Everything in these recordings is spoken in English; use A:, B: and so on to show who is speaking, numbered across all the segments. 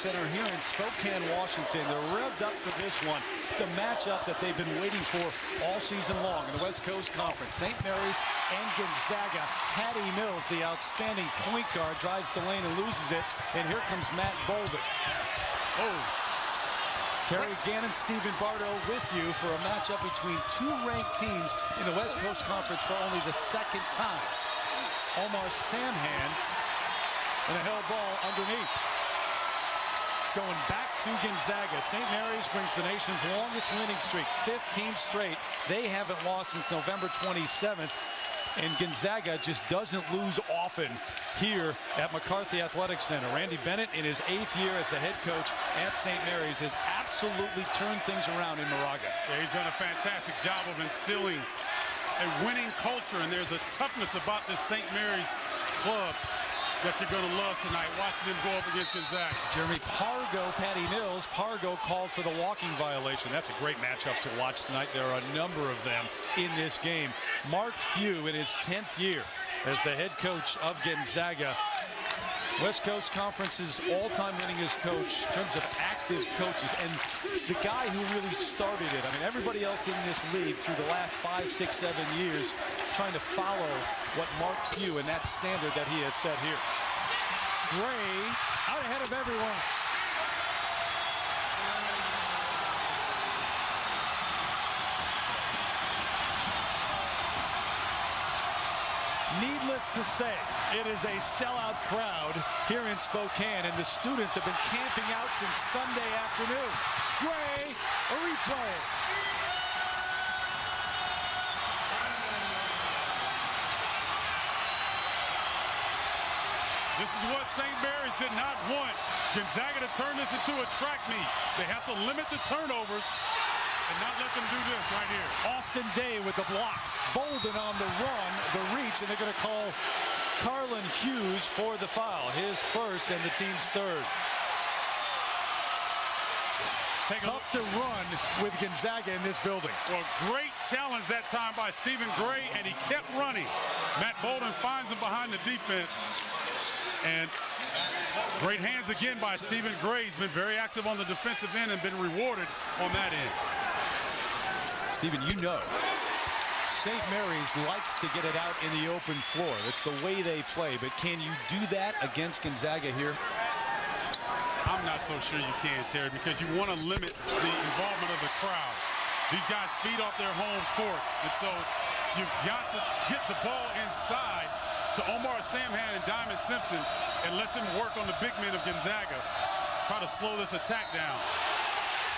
A: Center here in Spokane, Washington. They're revved up for this one. It's a matchup that they've been waiting for all season long in the West Coast Conference. St. Mary's and Gonzaga. Patty Mills, the outstanding point guard, drives the lane and loses it. And here comes Matt Bolden. Oh. Terry Gannon, Stephen Bardo with you for a matchup between two ranked teams in the West Coast Conference for only the second time. Omar Samhan and a held ball underneath. It's going back to Gonzaga. St. Mary's brings the nation's longest winning streak, 15 straight. They haven't lost since November 27th. And Gonzaga just doesn't lose often here at McCarthy Athletic Center. Randy Bennett, in his 8th year as the head coach at St. Mary's, has absolutely turned things around in Moraga.
B: Yeah, he's done a fantastic job of instilling a winning culture, and there's a toughness about this St. Mary's club that you're going to love tonight, watching them go up against Gonzaga.
A: Jeremy Pargo, Patty Mills. Pargo called for the walking violation. That's a great matchup to watch tonight. There are a number of them in this game. Mark Few in his 10th year as the head coach of Gonzaga. West Coast Conference's all-time winningest coach in terms of active coaches, and the guy who really started it. I mean, everybody else in this league through the last 5, 6, 7 years trying to follow what Mark Few and that standard that he has set here. Gray out ahead of everyone. Needless to say, it is a sellout crowd here in Spokane, and the students have been camping out since Sunday afternoon. Gray, a replay.
B: This is what St. Mary's did not want Gonzaga to turn this into a track meet. They have to limit the turnovers and not let them do this right here.
A: Austin Day with the block. Bolden on the run, the reach, and they're going to call Carlin Hughes for the foul. His first and the team's third. Tough to run with Gonzaga in this building.
B: Well, great challenge that time by Stephen Gray, and he kept running. Matt Bolden finds him behind the defense. And great hands again by Stephen Gray. He's been very active on the defensive end and been rewarded on that end.
A: Stephen, you know, St. Mary's likes to get it out in the open floor. That's the way they play. But can you do that against Gonzaga here?
B: I'm not so sure you can, Terry, because you want to limit the involvement of the crowd. These guys feed off their home court. And so you've got to get the ball inside to Omar Samhan and Diamond Simpson and let them work on the big men of Gonzaga. Try to slow this attack down.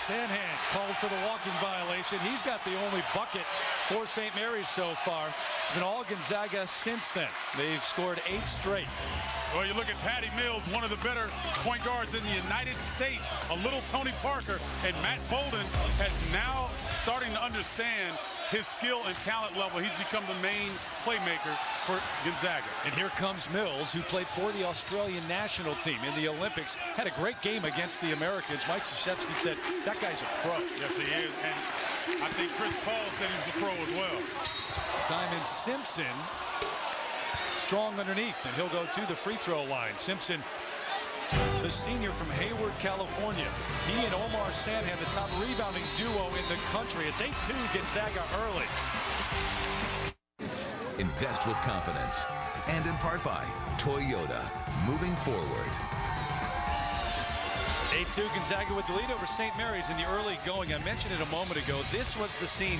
A: Samhan called for the walking violation. He's got the only bucket for St. Mary's so far. It's been all Gonzaga since then. They've scored 8 straight.
B: Well, you look at Patty Mills, one of the better point guards in the United States, a little Tony Parker, and Matt Bolden has now starting to understand his skill and talent level. He's become the main playmaker for Gonzaga.
A: And here comes Mills, who played for the Australian national team in the Olympics. Had a great game against the Americans. Mike Krzyzewski said, that guy's a pro.
B: Yes, he is. And I think Chris Paul said he was a pro as well.
A: Diamond Simpson, strong underneath, and he'll go to the free throw line. Simpson, the senior from Hayward, California. He and Omar Samhan, the top rebounding duo in the country. It's 8-2 Gonzaga early.
C: Invest with confidence. And in part by Toyota. Moving forward.
A: 8-2 Gonzaga with the lead over St. Mary's in the early going. I mentioned it a moment ago. This was the scene,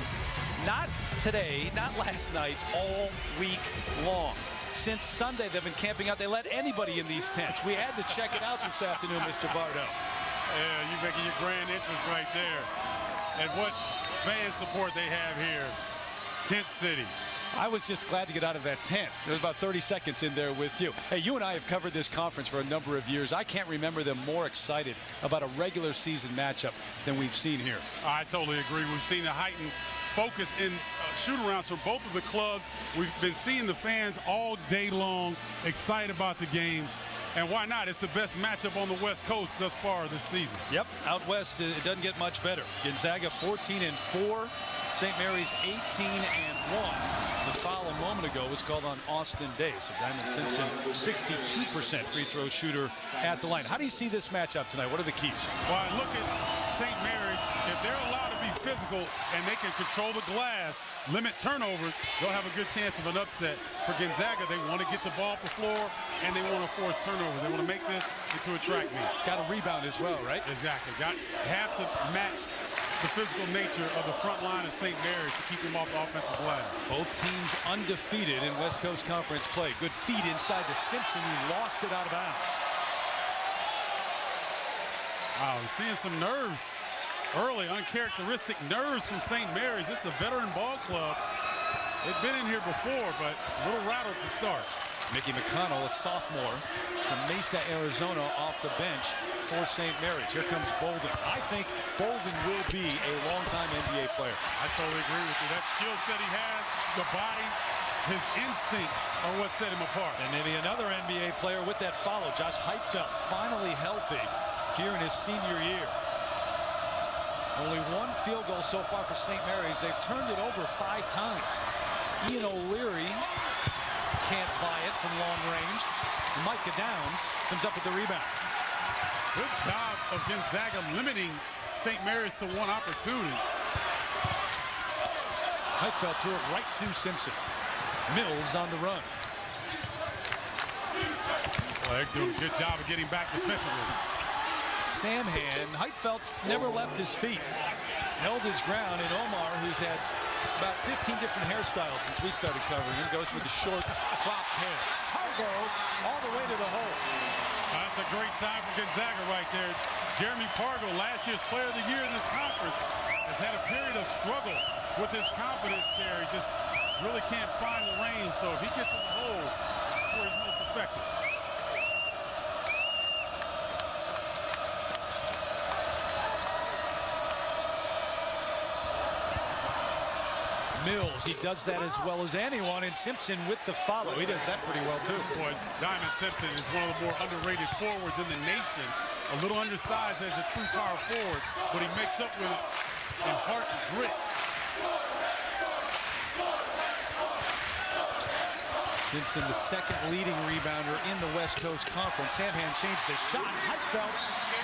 A: not today, not last night, all week long. Since Sunday, they've been camping out. They let anybody in these tents. We had to check it out this afternoon, Mr. Bardo.
B: Yeah, you're making your grand entrance right there. And what fan support they have here. Tent City.
A: I was just glad to get out of that tent. There was about 30 seconds in there with you. Hey, you and I have covered this conference for a number of years. I can't remember them more excited about a regular season matchup than we've seen here.
B: I totally agree. We've seen a heightened focus in shoot-arounds from both of the clubs. We've been seeing the fans all day long excited about the game. And why not? It's the best matchup on the West Coast thus far this season.
A: Yep, out west, it doesn't get much better. Gonzaga 14-4. St. Mary's 18-1. The foul a moment ago was called on Austin Day. So Diamond Simpson, 62% free throw shooter at the line. How do you see this matchup tonight? What are the keys?
B: Well, I look at St. Mary's. If they're allowed to be physical and they can control the glass, limit turnovers, they'll have a good chance of an upset. For Gonzaga, they want to get the ball off the floor and they want to force turnovers. They want to make this into a track meet.
A: Got to rebound as well, right?
B: Exactly. Have to match the physical nature of the front line of St. Mary's to keep them off the offensive glass.
A: Both teams undefeated in West Coast Conference play. Good feed inside to Simpson, who lost it out of bounds.
B: Wow, we're seeing some nerves early, uncharacteristic nerves from St. Mary's. This is a veteran ball club. They've been in here before, but a little rattled to start.
A: Mickey McConnell, a sophomore from Mesa, Arizona, off the bench for St. Mary's. Here comes Bolden. I think Bolden will be a longtime NBA player.
B: I totally agree with you. That skill set he has, the body, his instincts are what set him apart.
A: And maybe another NBA player with that follow. Josh Heitfeld, finally healthy here in his senior year. Only one field goal so far for St. Mary's. They've turned it over 5 times. Ian O'Leary can't buy it from long range. Micah Downs comes up with the rebound.
B: Good job of Gonzaga limiting St. Mary's to one opportunity.
A: Heitfeld threw it right to Simpson. Mills on the run.
B: Well, they're doing a good job of getting back defensively.
A: Samhan, Heitfeld never left his feet. Held his ground, and Omar, who's had about 15 different hairstyles since we started covering him, goes with the short, cropped hair. Pargo all the way to the hole.
B: That's a great sign for Gonzaga right there. Jeremy Pargo, last year's player of the year in this conference, has had a period of struggle with his confidence there. He just really can't find the range, so if he gets in the hole, that's where he's most effective.
A: Mills, he does that as well as anyone, and Simpson with the follow. He does that pretty well, too.
B: Boy, Diamond Simpson is one of the more underrated forwards in the nation. A little undersized as a true power forward, but he makes up with it in heart and grit.
A: Simpson, the second leading rebounder in the West Coast Conference. Samhan changed the shot. Heitfeld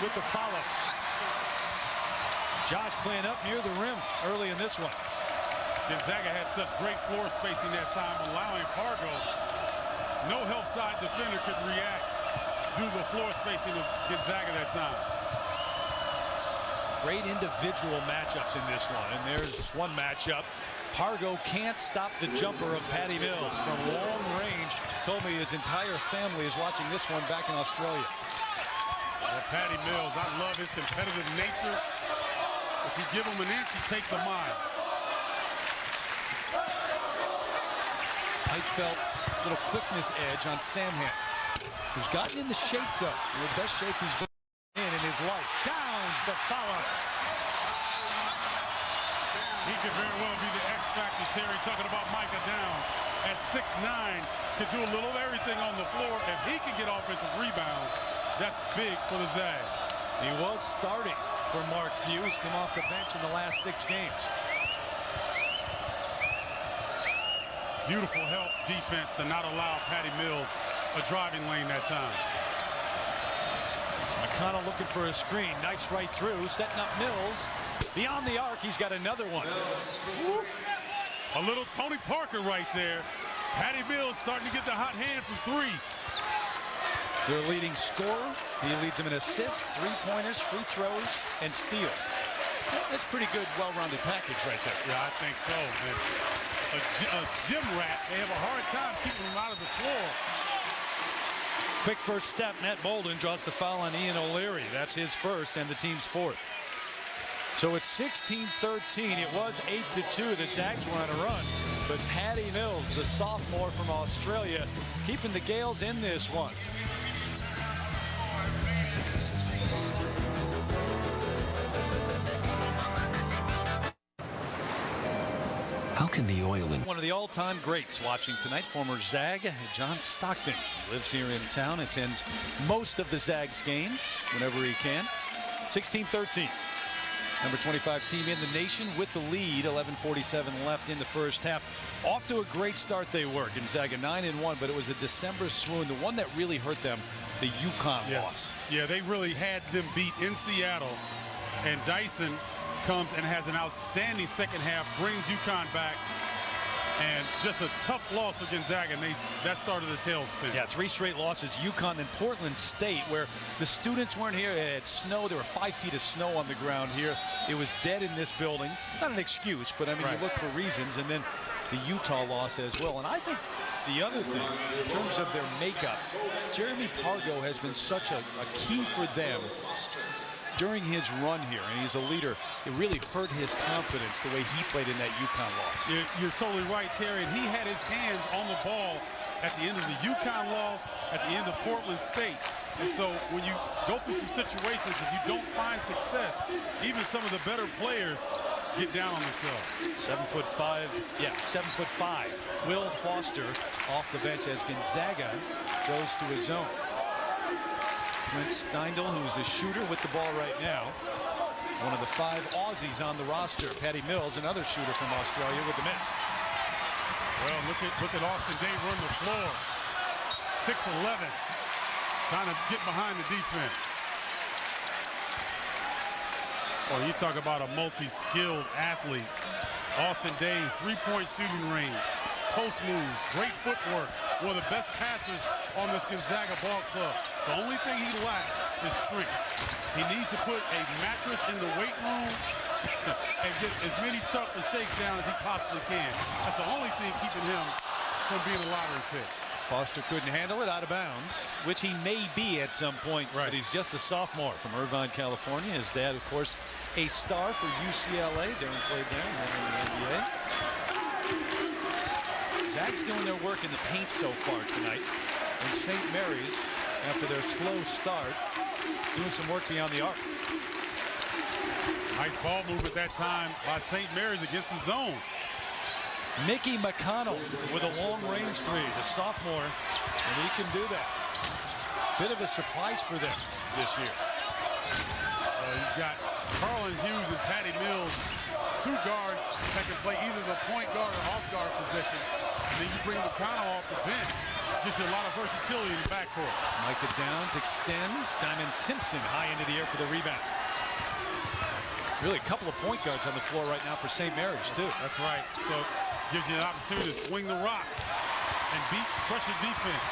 A: with the follow. Josh playing up near the rim early in this one.
B: Gonzaga had such great floor spacing that time, allowing Pargo. No help side defender could react due to the floor spacing of Gonzaga that time.
A: Great individual matchups in this one, and there's one matchup. Pargo can't stop the jumper of Patty Mills from long range. Told me his entire family is watching this one back in Australia.
B: Well, Patty Mills, I love his competitive nature. If you give him an inch, he takes a mile.
A: Heitfeld, little quickness edge on Samhan, who's gotten into shape, though. The best shape he's been in his life. Downs the follow.
B: He could very well be the X factor, Terry, talking about Micah Downs. At 6'9", could do a little of everything on the floor. If he can get offensive rebounds, that's big for the Zags.
A: He was starting for Mark Few. He's come off the bench in the last 6 games.
B: Beautiful help defense to not allow Patty Mills a driving lane that time.
A: McConnell looking for a screen. Knifes right through, setting up Mills. Beyond the arc, he's got another one.
B: A little Tony Parker right there. Patty Mills starting to get the hot hand from 3.
A: Their leading scorer. He leads them in assists, 3-pointers, free throws, and steals. That's pretty good, well-rounded package right there.
B: Yeah, I think so. And a gym rat, they have a hard time keeping him out of the floor.
A: Quick first step. Matt Bolden draws the foul on Ian O'Leary. That's his first and the team's 4th. So it's 16-13. It was 8-2. The Zags were on a run. But Patty Mills, the sophomore from Australia, keeping the Gales in this one.
D: How can the oil and
A: one of the all-time greats watching tonight, former Zag, John Stockton. He lives here in town, attends most of the Zags games whenever he can. 16-13. Number 25 team in the nation with the lead. 11:47 left in the first half. Off to a great start they were. Gonzaga 9-1, but it was a December swoon. The one that really hurt them, the UConn loss.
B: Yeah, they really had them beat in Seattle. And Dyson comes and has an outstanding second half, brings UConn back. And just a tough loss for Gonzaga, and that started the tailspin.
A: Yeah, 3 straight losses. UConn and Portland State, where the students weren't here. It had snow. There were 5 feet of snow on the ground here. It was dead in this building. Not an excuse, but I mean, you look for reasons. And then the Utah loss as well. And I think the other thing, in terms of their makeup, Jeremy Pargo has been such a key for them during his run here, and he's a leader. It really hurt his confidence the way he played in that UConn loss.
B: You're totally right, Terry. And he had his hands on the ball at the end of the UConn loss, at the end of Portland State. And so when you go through some situations, if you don't find success, even some of the better players get down on themselves.
A: 7'5", yeah, 7'5". Will Foster off the bench as Gonzaga goes to his zone. Prince Steindl, who's a shooter with the ball right now. One of the 5 Aussies on the roster. Patty Mills, another shooter from Australia, with the miss.
B: Well, look at Austin Day run the floor. 6'11", trying to get behind the defense. Well, you talk about a multi-skilled athlete. Austin Day, 3-point shooting range, post moves, great footwork. One of the best passers on this Gonzaga ball club. The only thing he lacks is strength. He needs to put a mattress in the weight room and get as many chocolate shakes down as he possibly can. That's the only thing keeping him from being a lottery pick.
A: Foster couldn't handle it, out of bounds, which he may be at some point, but he's just a sophomore from Irvine, California. His dad, of course, a star for UCLA. Darren played there and then in the NBA. Zag's doing their work in the paint so far tonight. And St. Mary's, after their slow start, doing some work beyond the arc.
B: Nice ball move at that time by St. Mary's against the zone.
A: Mickey McConnell with a long-range 3, the sophomore, and he can do that. Bit of a surprise for them this year.
B: You've got Carlin Hughes and Patty Mills, 2 guards that can play either the point guard or off guard position. And then you bring McConnell off the bench. Gives you a lot of versatility in the backcourt.
A: Micah Downs extends. Diamond Simpson high into the air for the rebound. Really a couple of point guards on the floor right now for St. Mary's, too.
B: That's right. So gives you an opportunity to swing the rock and beat pressure defense.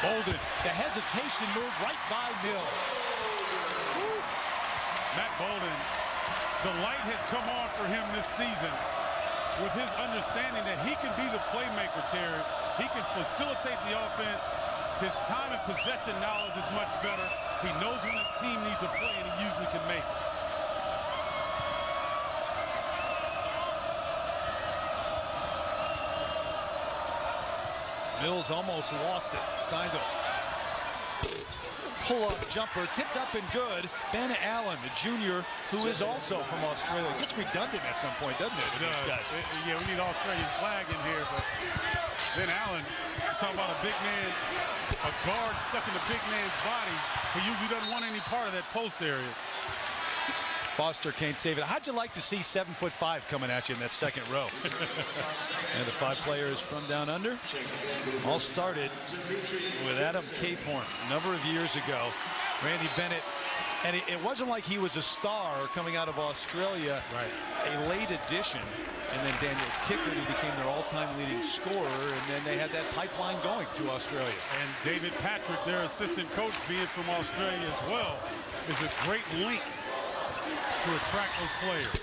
A: Bolden, the hesitation move right by Mills.
B: Woo. Matt Bolden, the light has come on for him this season with his understanding that he can be the playmaker, Terry. He can facilitate the offense. His time and possession knowledge is much better. He knows when his team needs a play, and he usually can make it.
A: Mills almost lost it. Steindl. Pull-up jumper, tipped up and good. Ben Allen, the junior, who is also from Australia. It gets redundant at some point, doesn't it? These guys.
B: Yeah, we need Australian flag in here, but Ben Allen, talking about a big man, a guard stuck in the big man's body. He usually doesn't want any part of that post area.
A: Foster can't save it. How'd you like to see 7'5" coming at you in that second row? And the 5 players from down under all started with Adam Capehorn a number of years ago. Randy Bennett, and it wasn't like he was a star coming out of Australia, a late addition. And then Daniel Kicker, who became their all-time leading scorer, and then they had that pipeline going to Australia.
B: And David Patrick, their assistant coach, being from Australia as well, is a great link to attract those players.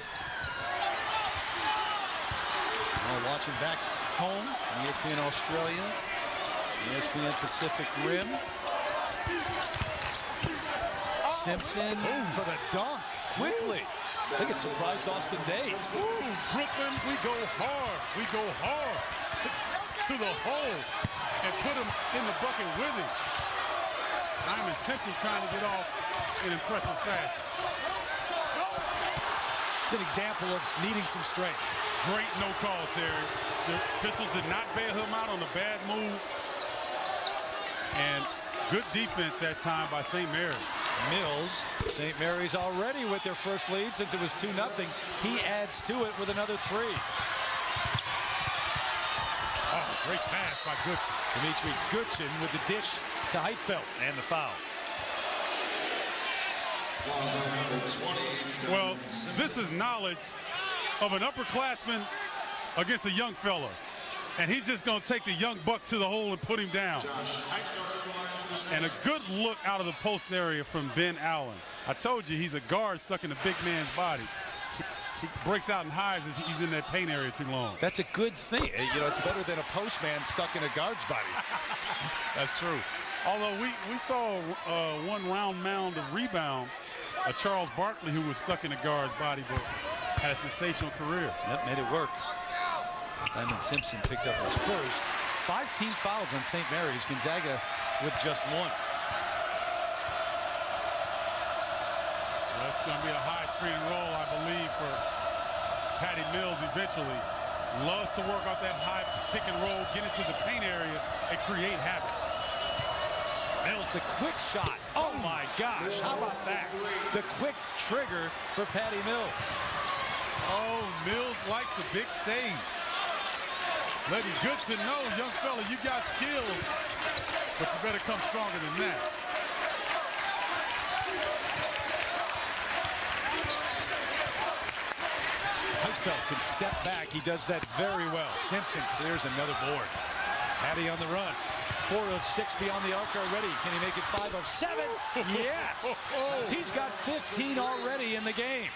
A: Watching back home, ESPN Australia, ESPN Pacific Rim. Simpson for the dunk, quickly. I think it surprised Austin Day.
B: Ooh, Brooklyn, we go hard. We go hard to the hole and put him in the bucket with him. Diamond Simpson trying to get off in impressive fashion.
A: It's an example of needing some strength.
B: Great no call, Terry. The officials did not bail him out on a bad move. And good defense that time by St. Mary's.
A: Mills, St. Mary's already with their first lead since it was 2-0. He adds to it with another 3.
B: Oh, great pass by Goodson.
A: Dimitri Goodson with the dish to Heitfeld and the foul.
B: Well, this is knowledge of an upperclassman against a young fella. And he's just going to take the young buck to the hole and put him down. And a good look out of the post area from Ben Allen. I told you he's a guard stuck in a big man's body. He breaks out and hides if he's in that paint area too long.
A: That's a good thing. You know, it's better than a postman stuck in a guard's body.
B: That's true. Although we saw one round mound of rebound, Charles Barkley, who was stuck in a guard's body but had a sensational career.
A: That made it work. Lyman Simpson picked up his first. 5 team fouls on St. Mary's. Gonzaga with just 1.
B: That's going to be a high screen roll, I believe, for Patty Mills eventually. Loves to work off that high pick and roll, get into the paint area, and create havoc.
A: Mills, the quick shot. Oh, my gosh. How about that? The quick trigger for Patty Mills.
B: Oh, Mills likes the big stage. Letting Goodson know, young fella, you got skills, but you better come stronger than that.
A: Heitfeld can step back. He does that very well. Simpson clears another board. Patty on the run. 4 of 6 beyond the arc already. Can he make it 5 of 7? Yes! He's got 15 already in the game.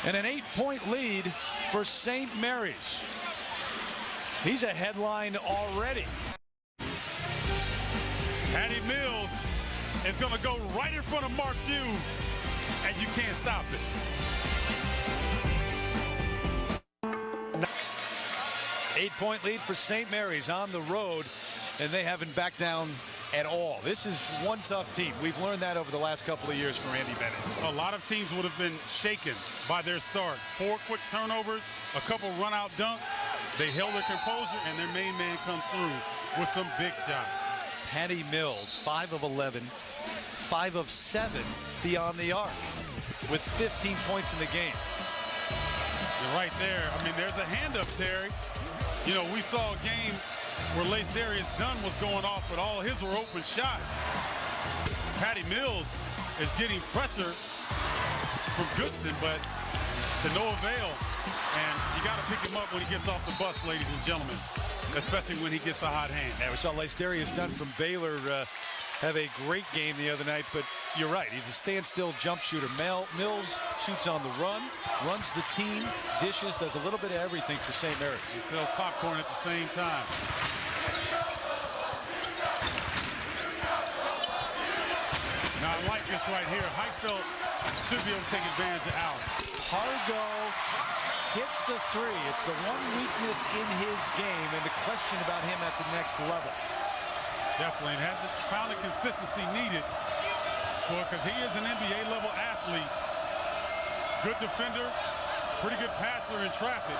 A: And an 8-point lead for St. Mary's. He's a headline already.
B: Patty Mills is going to go right in front of Mark Few, and you can't stop it.
A: Eight-point lead for St. Mary's on the road, and they haven't backed down at all. This is one tough team. We've learned that over the last couple of years from Andy Bennett.
B: A lot of teams would have been shaken by their start. 4 quick turnovers, a couple run-out dunks. They held their composure, and their main man comes through with some big shots.
A: Patty Mills, 5 of 11, 5 of 7 beyond the arc, with 15 points in the game.
B: You're right there. I mean, there's a hand up, Terry. You know, we saw a game where Darius Dunn was going off, but all his were open shots. Patty Mills is getting pressure from Goodson, but to no avail. And you got to pick him up when he gets off the bus, ladies and gentlemen, especially when he gets the hot hand.
A: Yeah, we saw Darius Dunn from Baylor have a great game the other night, but you're right. He's a standstill jump shooter. Mills shoots on the run, runs the team, dishes, does a little bit of everything for St. Mary's.
B: He sells popcorn at the same time. Now, I like this right here. Heitfeld should be able to take advantage of Allen.
A: Hargo hits the 3. It's the one weakness in his game, and the question about him at the next level.
B: Definitely, and hasn't found the consistency needed because he is an NBA-level athlete. Good defender, pretty good passer in traffic.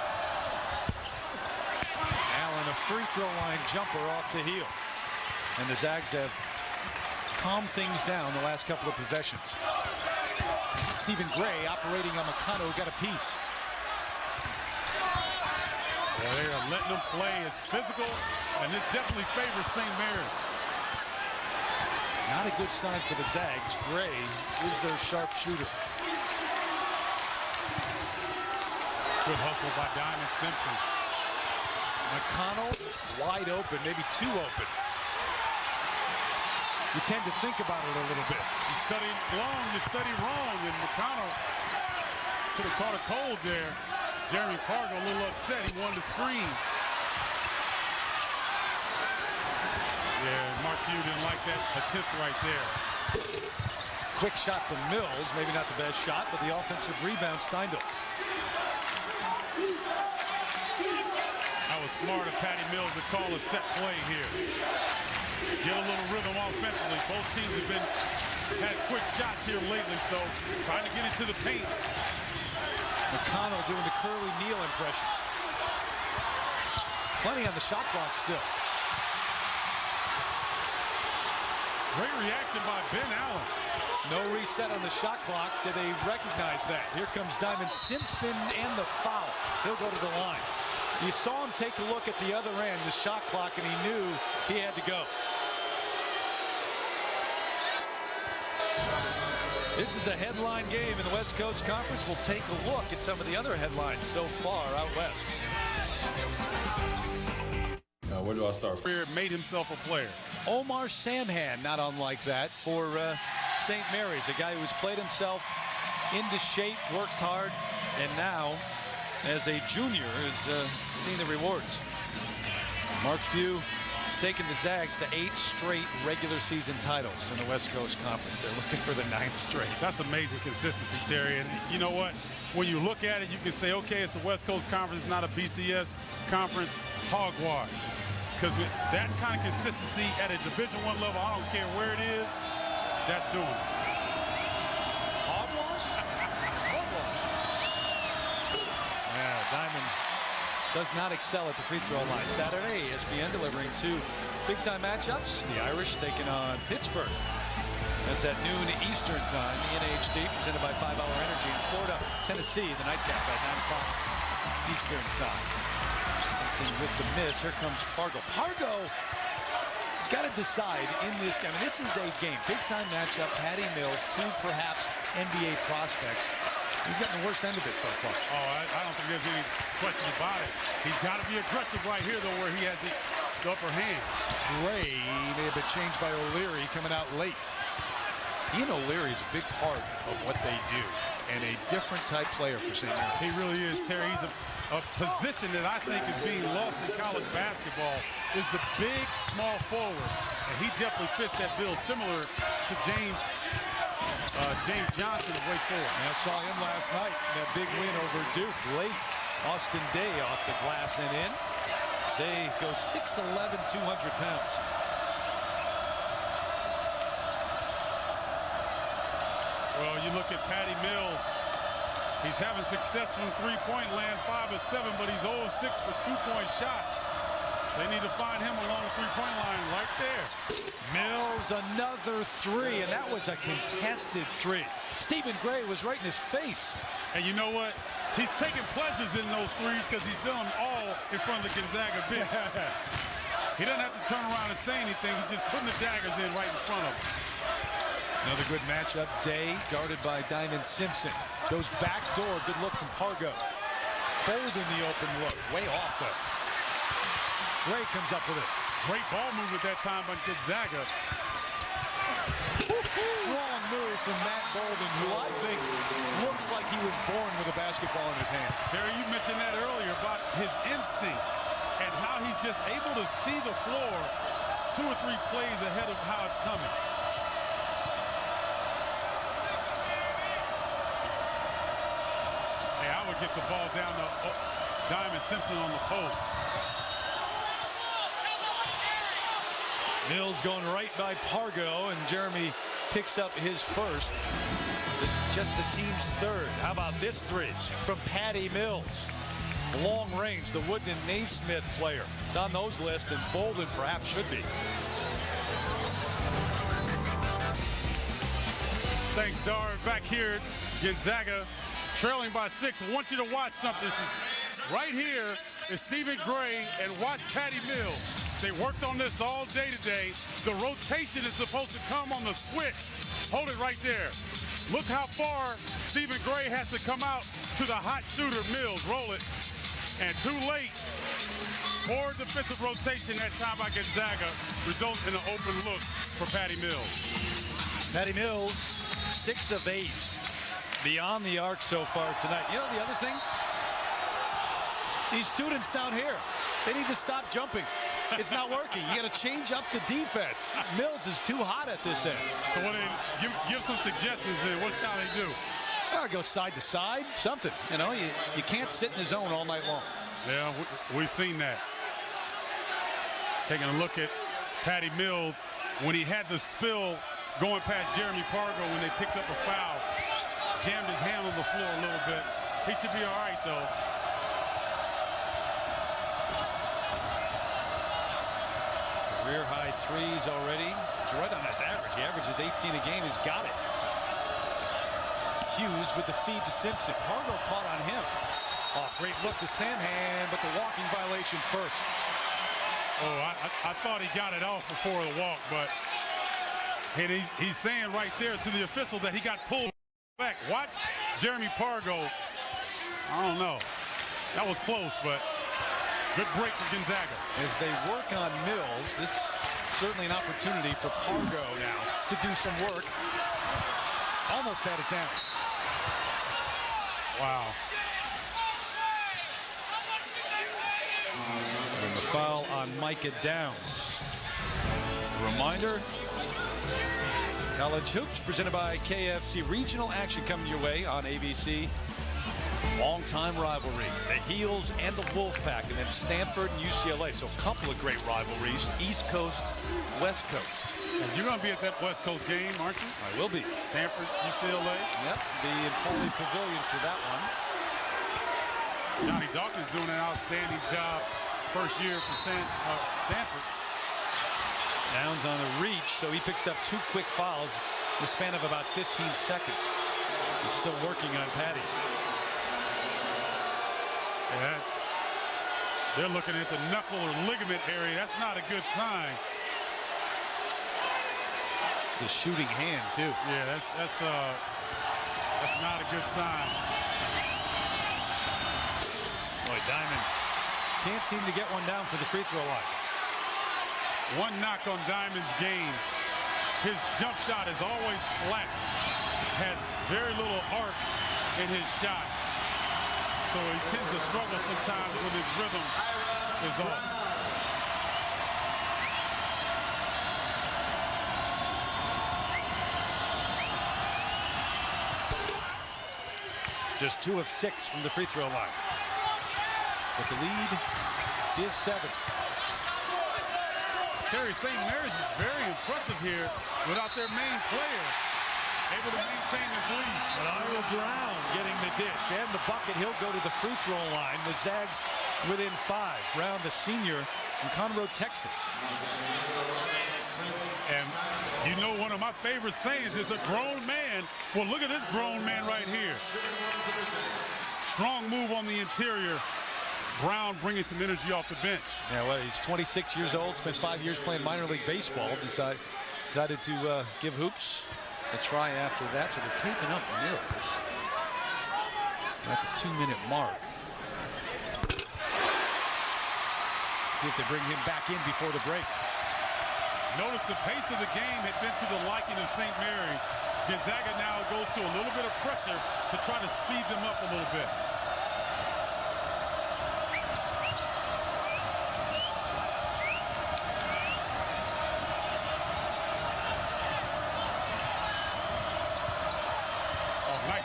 A: Allen, a free throw line jumper off the heel. And the Zags have calmed things down the last couple of possessions. Stephen Gray operating on McConnell, who got a piece.
B: Yeah, they are letting them play. It's physical, and this definitely favors St. Mary's.
A: Not a good sign for the Zags. Gray is their sharp shooter.
B: Good hustle by Diamond Simpson.
A: McConnell wide open, maybe too open. You tend to think about it a little bit.
B: You study long, you study wrong, and McConnell could have caught a cold there. Jeremy Pargo a little upset. He wanted to screen. Yeah, Mark Few didn't like that attempt right there.
A: Quick shot from Mills, maybe not the best shot, but the offensive rebound, Steindl.
B: That was smart of Patty Mills to call a set play here. Get a little rhythm offensively. Both teams have had quick shots here lately, so trying to get into the paint.
A: McConnell doing the Curly Neal impression. Plenty on the shot clock still.
B: Great reaction by Ben Allen.
A: No reset on the shot clock. Did they recognize that? Here comes Diamond Simpson and the foul. He'll go to the line. You saw him take a look at the other end, the shot clock, and he knew he had to go. This is a headline game in the West Coast Conference. We'll take a look at some of the other headlines so far out west.
B: Where do I start? Freer made himself a player.
A: Omar Samhan, not unlike that for St. Mary's, a guy who's played himself into shape, worked hard, and now, as a junior, is seeing the rewards. Mark Few has taken the Zags to 8 straight regular season titles in the West Coast Conference. They're looking for the 9th straight.
B: That's amazing consistency, Terry. And you know what? When you look at it, you can say, okay, it's a West Coast Conference, it's not a BCS conference. Hogwash. Because with that kind of consistency at a Division I level, I don't care where it is, that's doing it.
A: Hogwash? Hogwash. Yeah, Diamond does not excel at the free throw line. Saturday, ESPN delivering 2 big-time matchups. The Irish taking on Pittsburgh. That's at noon Eastern time, in HD, presented by 5 Hour Energy in Florida. Tennessee, the nightcap at 9 o'clock Eastern time. With the miss, here comes Pargo. Pargo has got to decide in this game. I mean, this is a game, big-time matchup. Patty Mills, 2 perhaps NBA prospects. He's gotten the worst end of it so far.
B: Oh, I don't think there's any question about it. He's got to be aggressive right here, though, where he has the upper hand.
A: Gray may have been changed by O'Leary coming out late. Ian O'Leary is a big part of what they do and a different type player for St. Mary's.
B: He really is, Terry. He's a position that I think is being lost in college basketball is the big, small forward. And he definitely fits that bill similar to James Johnson of Wake Forest.
A: I saw him last night in that big win over Duke late. Austin Day off the glass and in. Day goes 6'11", 200 pounds.
B: Well, you look at Patty Mills. He's having success from three-point land, 5 of 7, but he's 0 of 6 for 2-point shots. They need to find him along the three-point line right there.
A: Mills, another 3, and that was a contested 3. Stephen Gray was right in his face.
B: And you know what? He's taking pleasures in those threes because he's done them all in front of the Gonzaga bench. He doesn't have to turn around and say anything. He's just putting the daggers in right in front of him.
A: Another good matchup. Day guarded by Diamond Simpson. Goes back door. Good look from Pargo. Bold in the open look. Way off though. Gray comes up with it.
B: Great ball movement that time by Gonzaga.
A: Strong move from Matt Bolden, who I think looks like he was born with a basketball in his hands.
B: Terry, you mentioned that earlier about his instinct and how he's just able to see the floor 2 or 3 plays ahead of how it's coming. I would get the ball down to Diamond Simpson on the post.
A: Mills going right by Pargo, and Jeremy picks up his first. Just the team's 3rd. How about this 3 from Patty Mills? Long range, the Wooden and Naismith player. It's on those lists, and Bolden perhaps should be.
B: Thanks, Dar. Back here, Gonzaga trailing by 6. I want you to watch something. This is right here is Stephen Gray, and watch Patty Mills. They worked on this all day today. The rotation is supposed to come on the switch. Hold it right there. Look how far Stephen Gray has to come out to the hot shooter, Mills. Roll it. And too late. Poor defensive rotation that time by Gonzaga results in an open look for Patty Mills.
A: Patty Mills, 6 of 8. Beyond the arc so far tonight. You know the other thing? These students down here, they need to stop jumping. It's not working. You got to change up the defense. Mills is too hot at this end.
B: So what give some suggestions there. What shall they do?
A: Well, go side to side, something. You know, you can't sit in the zone all night long.
B: Yeah, we've seen that. Taking a look at Patty Mills when he had the spill going past Jeremy Pargo when they picked up a foul. Jammed his hand on the floor a little bit. He should be all right, though.
A: Career-high threes already. He's right on his average. He averages 18 a game. He's got it. Hughes with the feed to Simpson. Pargo caught on him. Oh, great look to Samhan, but the walking violation first.
B: Oh, I thought he got it off before the walk, but he's saying right there to the official that he got pulled back. Watch Jeremy Pargo. I don't know. That was close, but good break for Gonzaga.
A: As they work on Mills, this is certainly an opportunity for Pargo now to do some work. Almost had it down.
B: Wow.
A: And the foul on Micah Downs. Reminder, College Hoops presented by KFC. Regional action coming your way on ABC. Long-time rivalry, the Heels and the Wolfpack, and then Stanford and UCLA. So a couple of great rivalries, East Coast, West Coast.
B: And you're going to be at that West Coast game, aren't you?
A: I will be.
B: Stanford, UCLA.
A: Yep, be in Foley Pavilion for that one.
B: Johnny Dawkins doing an outstanding job first year for Stanford.
A: Downs on the reach, so he picks up 2 quick fouls in the span of about 15 seconds. He's still working on Patty.
B: They're looking at the knuckle or ligament area. That's not a good sign.
A: It's a shooting hand too.
B: Yeah, that's not a good sign.
A: Boy, Diamond can't seem to get one down for the free throw line.
B: One knock on Diamond's game. His jump shot is always flat. Has very little arc in his shot. So he tends to struggle sometimes when his rhythm is off.
A: Just 2 of 6 from the free throw line. But the lead is 7.
B: Terry, St. Mary's is very impressive here without their main player. Able to maintain his lead.
A: But Ira Brown getting the dish and the bucket. He'll go to the free throw line. The Zags within 5. Brown, the senior from Conroe, Texas.
B: And you know, one of my favorite sayings is a grown man. Well, look at this grown man right here. Strong move on the interior. Brown bringing some energy off the bench.
A: Yeah, well, he's 26 years old, spent 5 years playing minor league baseball. Decided to give hoops a try after that. So they're taping up Mills at the 2-minute mark. See if they bring him back in before the break.
B: Notice the pace of the game had been to the liking of St. Mary's. Gonzaga now goes to a little bit of pressure to try to speed them up a little bit.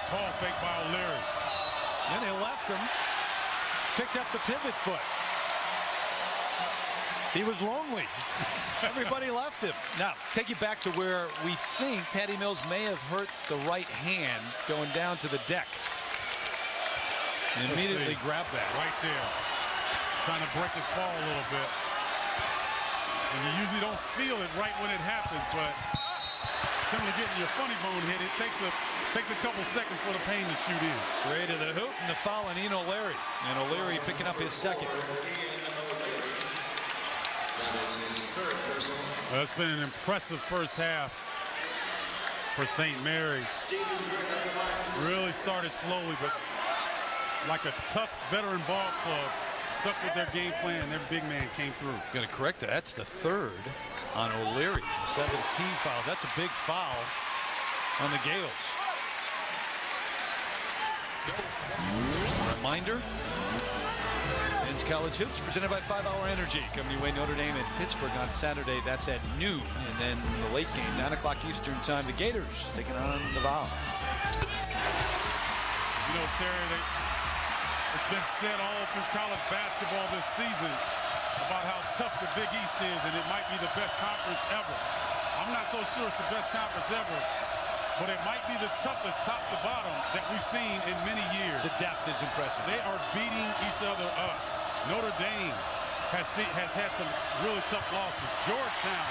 B: Ball fake by O'Leary.
A: Then they left him. Picked up the pivot foot. He was lonely. Everybody left him. Now, take you back to where we think Patty Mills may have hurt the right hand going down to the deck. And immediately grabbed that.
B: Right there. Trying to break his fall a little bit. And you usually don't feel it right when it happens, but similar to getting your funny bone hit, it takes a couple seconds for the pain to shoot in.
A: Way to the hoop and the foul on Ian O'Leary. And O'Leary picking up his second.
B: Well, it's been an impressive first half for St. Mary's. Really started slowly, but like a tough veteran ball club, stuck with their game plan. Their big man came through.
A: Going to correct that. That's the 3rd on O'Leary. 17 fouls. That's a big foul on the Gales. Reminder, men's college hoops presented by 5 Hour Energy. Coming your way, Notre Dame and Pittsburgh on Saturday. That's at noon. And then the late game, 9 o'clock Eastern time, the Gators taking on the Vols.
B: You know, Terry, it's been said all through college basketball this season about how tough the Big East is, and it might be the best conference ever. I'm not so sure it's the best conference ever, but it might be the toughest top to bottom that we've seen in many years.
A: The depth is impressive.
B: They are beating each other up. Notre Dame has had some really tough losses. Georgetown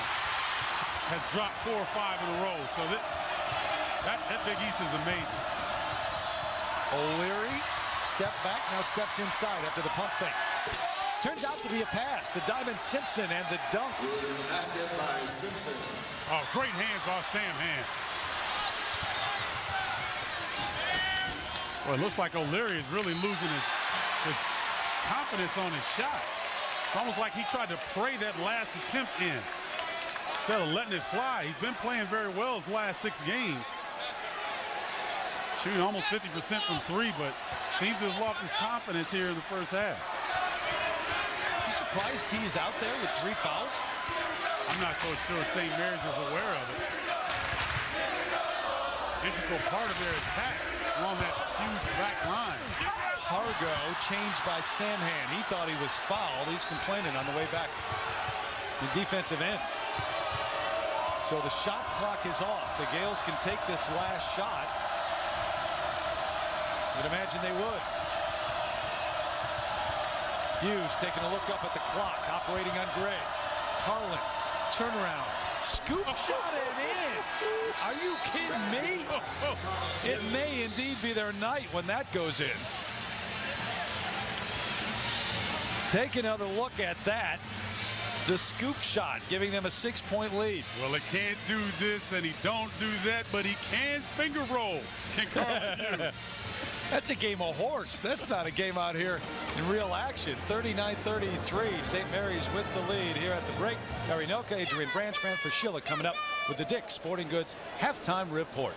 B: has dropped 4 or 5 in a row. So that Big East is amazing.
A: O'Leary, step back, now steps inside after the pump fake. Turns out to be a pass to Diamond Simpson, and the dunk.
E: Basket by Simpson.
B: Oh, great hands by Sam Hand. Well, it looks like O'Leary is really losing his confidence on his shot. It's almost like he tried to pray that last attempt in instead of letting it fly. He's been playing very well his last 6 games. Shooting almost 50% from 3, but seems to have lost his confidence here in the first half.
A: You surprised he's out there with 3 fouls?
B: I'm not so sure St. Mary's was aware of it. Integral part of their attack along that huge back line.
A: Hargo changed by Samhan. He thought he was fouled. He's complaining on the way back to defensive end. So the shot clock is off. The Gales can take this last shot. You'd imagine they would. Hughes taking a look up at the clock, operating on Gray. Carlin, turnaround, scoop shot it in. Are you kidding me? It may indeed be their night when that goes in. Take another look at that. The scoop shot, giving them a 6-point lead.
B: Well, he can't do this and he don't do that, but he can finger roll. Can Carlin Hughes.
A: That's a game of horse. That's not a game out here in real action. 39-33. St. Mary's with the lead here at the break. Harry Noka, Adrian Branch, Fran Fraschilla coming up with the Dick's Sporting Goods halftime report.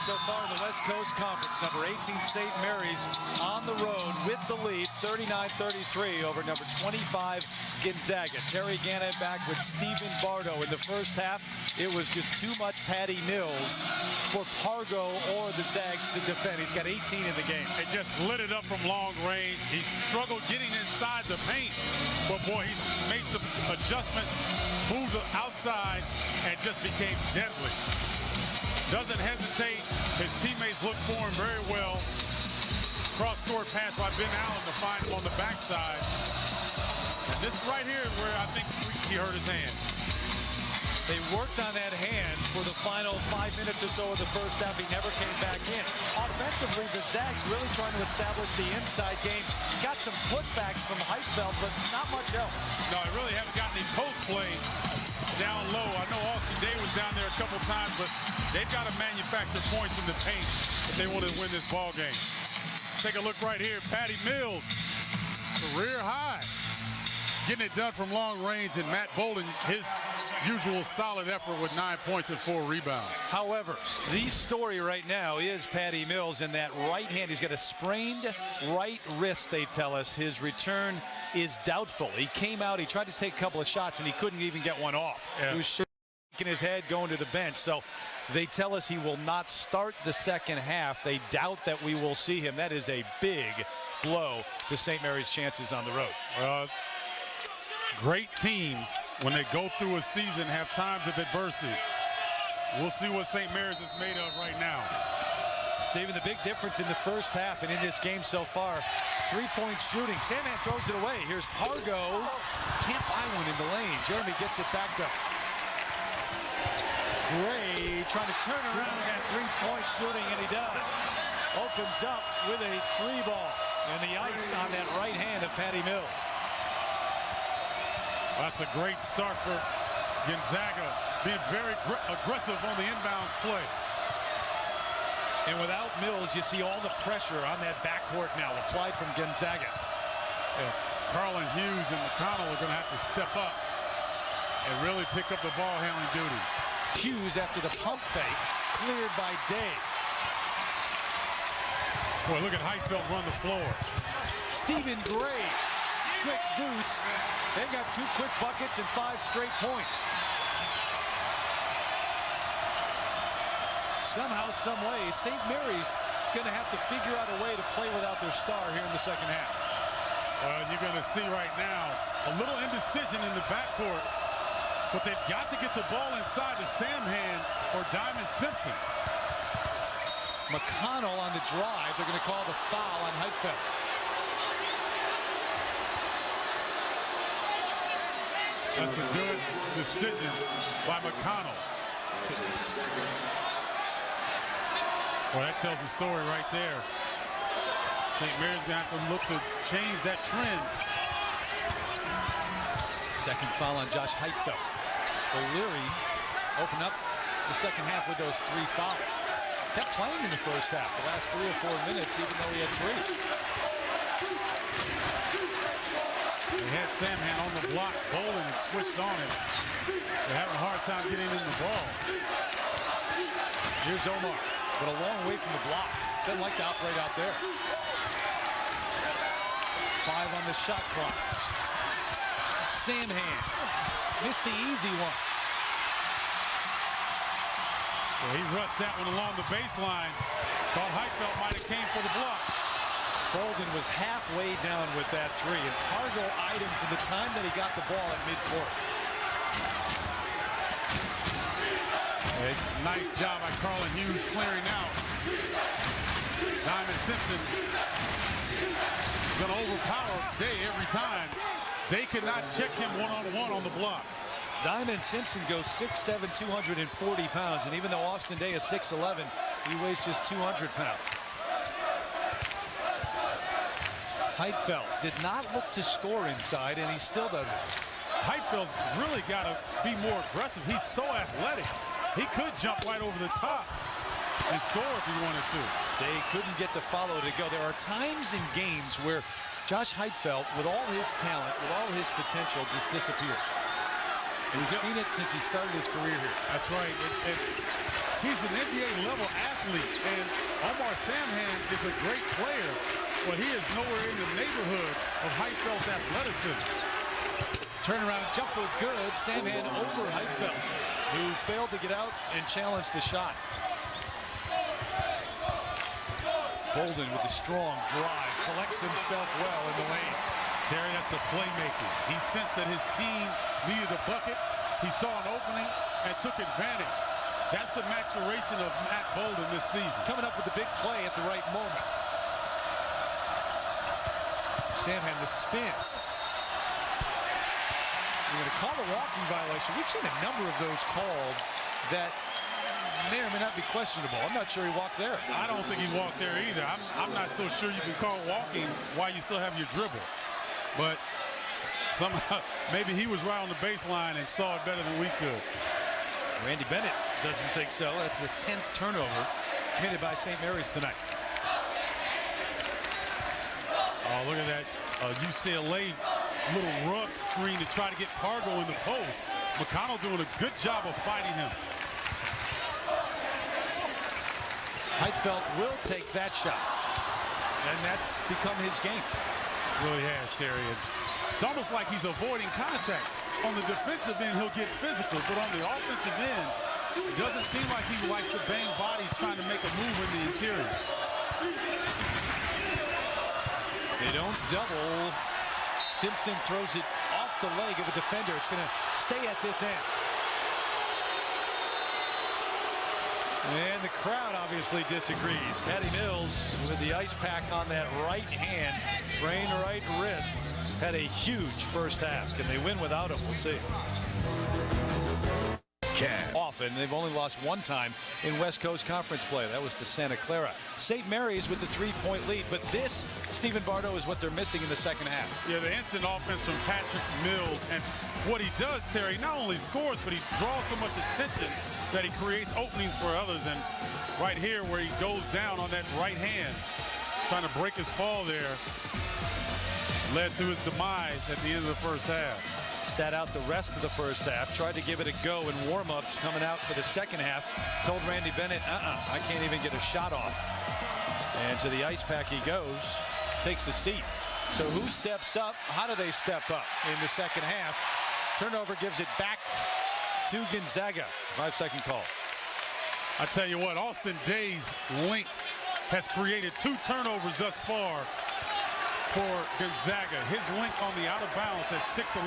A: So far in the West Coast Conference, number 18 St. Mary's on the road with the lead, 39-33 over number 25 Gonzaga. Terry Gannon back with Stephen Bardo. In the first half, it was just too much Patty Mills for Pargo or the Zags to defend. He's got 18 in the game.
B: They just lit it up from long range. He struggled getting inside the paint, but boy, he's made some adjustments, moved outside, and just became deadly. Doesn't hesitate. His teammates look for him very well. Cross-court pass by Ben Allen to find him on the backside. And this right here is where I think he hurt his hand.
A: They worked on that hand for the final 5 minutes or so of the first half. He never came back in. Offensively, the Zags really trying to establish the inside game. Got some putbacks from Heitfeld, but not much else.
B: No, I really haven't gotten any post play down low. I know Austin Day was down there a couple times, but they've got to manufacture points in the paint if they want to win this ball game. Take a look right here. Patty Mills, career high. Getting it done from long range, and Matt Bolden, his usual solid effort with 9 points and 4 rebounds.
A: However, the story right now is Patty Mills in that right hand. He's got a sprained right wrist, they tell us. His return is doubtful. He came out, he tried to take a couple of shots, and he couldn't even get one off.
B: Yeah.
A: He was shaking his head going to the bench. So they tell us he will not start the second half. They doubt that we will see him. That is a big blow to St. Mary's chances on the road.
B: Great teams, when they go through a season, have times of adversity. We'll see what St. Mary's is made of right now.
A: Stephen, the big difference in the first half and in this game so far, three-point shooting. Sandman throws it away. Here's Pargo. Can't buy one in the lane. Jeremy gets it back up. Gray trying to turn around that three-point shooting, and he does. Opens up with a 3-ball. And the ice on that right hand of Patty Mills.
B: That's a great start for Gonzaga, being very aggressive on the inbounds play.
A: And without Mills, you see all the pressure on that backcourt now applied from Gonzaga.
B: Carlin Hughes and McConnell are going to have to step up and really pick up the ball handling duty.
A: Hughes after the pump fake, cleared by Day.
B: Boy, look at Heitfeld run the floor.
A: Stephen Gray, quick deuce. They've got 2 quick buckets and 5 straight points. Somehow, some way, St. Mary's is going to have to figure out a way to play without their star here in the second half.
B: You're going to see right now a little indecision in the backcourt, but they've got to get the ball inside to Samhan or Diamond Simpson.
A: McConnell on the drive. They're going to call the foul on Heitfeld.
B: That's a good decision by McConnell. Well, that tells the story right there. St. Mary's going to have to look to change that trend.
A: Second foul on Josh Heitfeld. O'Leary opened up the second half with those 3 fouls. Kept playing in the first half, the last 3 or 4 minutes, even though he had 3.
B: They had Samhan on the block. Bolden had switched on him. They're having a hard time getting in the ball.
A: Here's Omar, but a long way from the block. Doesn't like to operate out there. 5 on the shot clock. Samhan missed the easy one.
B: Well, he rushed that one along the baseline. Thought Heitfeld might have came for the block.
A: Bolden was halfway down with that 3, and Pargo eyed him from the time that he got the ball at midcourt.
B: Nice job by Carlin Hughes clearing out. Diamond Simpson gonna overpower Day every time. Day could not check him one-on-one on the block.
A: Diamond Simpson goes 6'7", 240 pounds, and even though Austin Day is 6'11", he weighs just 200 pounds. Heitfeld did not look to score inside, and he still doesn't.
B: Heitfeld's really got to be more aggressive. He's so athletic. He could jump right over the top and score if he wanted to.
A: They couldn't get the follow to go. There are times in games where Josh Heitfeld, with all his talent, with all his potential, just disappears. We've seen it since he started his career here.
B: That's right. He's an NBA-level athlete, and Omar Samhan is a great player, but he is nowhere in the neighborhood of Heitfeld's athleticism.
A: Turnaround jumper good. Samhan over Heitfeld, who failed to get out and challenge the shot. Bolden with a strong drive, collects himself well in the lane.
B: Terry, that's the playmaking. He sensed that his team needed a bucket. He saw an opening and took advantage. That's the maturation of Matt Bolden this season.
A: Coming up with the big play at the right moment. Samhan the spin. We're going to call a walking violation. We've seen a number of those called that may or may not be questionable. I'm not sure he walked there.
B: I don't think he walked there either. I'm not so sure you can call walking while you still have your dribble. But somehow, maybe he was right on the baseline and saw it better than we could.
A: Randy Bennett doesn't think so. That's the 10th turnover committed by St. Mary's tonight.
B: Oh, look at that UCLA little rug screen to try to get Pargo in the post. McConnell doing a good job of fighting him.
A: Heitfeld will take that shot, and that's become his game.
B: Really has, Terry. It's almost like he's avoiding contact. On the defensive end, he'll get physical, but on the offensive end, it doesn't seem like he likes to bang bodies trying to make a move in the interior.
A: They don't double. Simpson throws it off the leg of a defender. It's going to stay at this end. And the crowd obviously disagrees. Patty Mills with the ice pack on that right hand, sprained right wrist, had a huge first half. Can they win without him? We'll see. Often, they've only lost one time in West Coast Conference play. That was to Santa Clara. St. Mary's with the 3-point lead, but this, Stephen Bardo, is what they're missing in the second half.
B: Yeah, the instant offense from Patrick Mills, and what he does, Terry, not only scores, but he draws so much attention that he creates openings for others. And right here where he goes down on that right hand, trying to break his fall there, led to his demise at the end of the first half.
A: Sat out the rest of the first half. Tried to give it a go in warm-ups coming out for the second half. Told Randy Bennett, I can't even get a shot off. And to the ice pack he goes. Takes the seat. So who steps up? How do they step up in the second half? Turnover gives it back to Gonzaga. 5-second call.
B: I tell you what, Austin Day's length has created 2 turnovers thus far for Gonzaga. His length on the out of bounds at 6'11"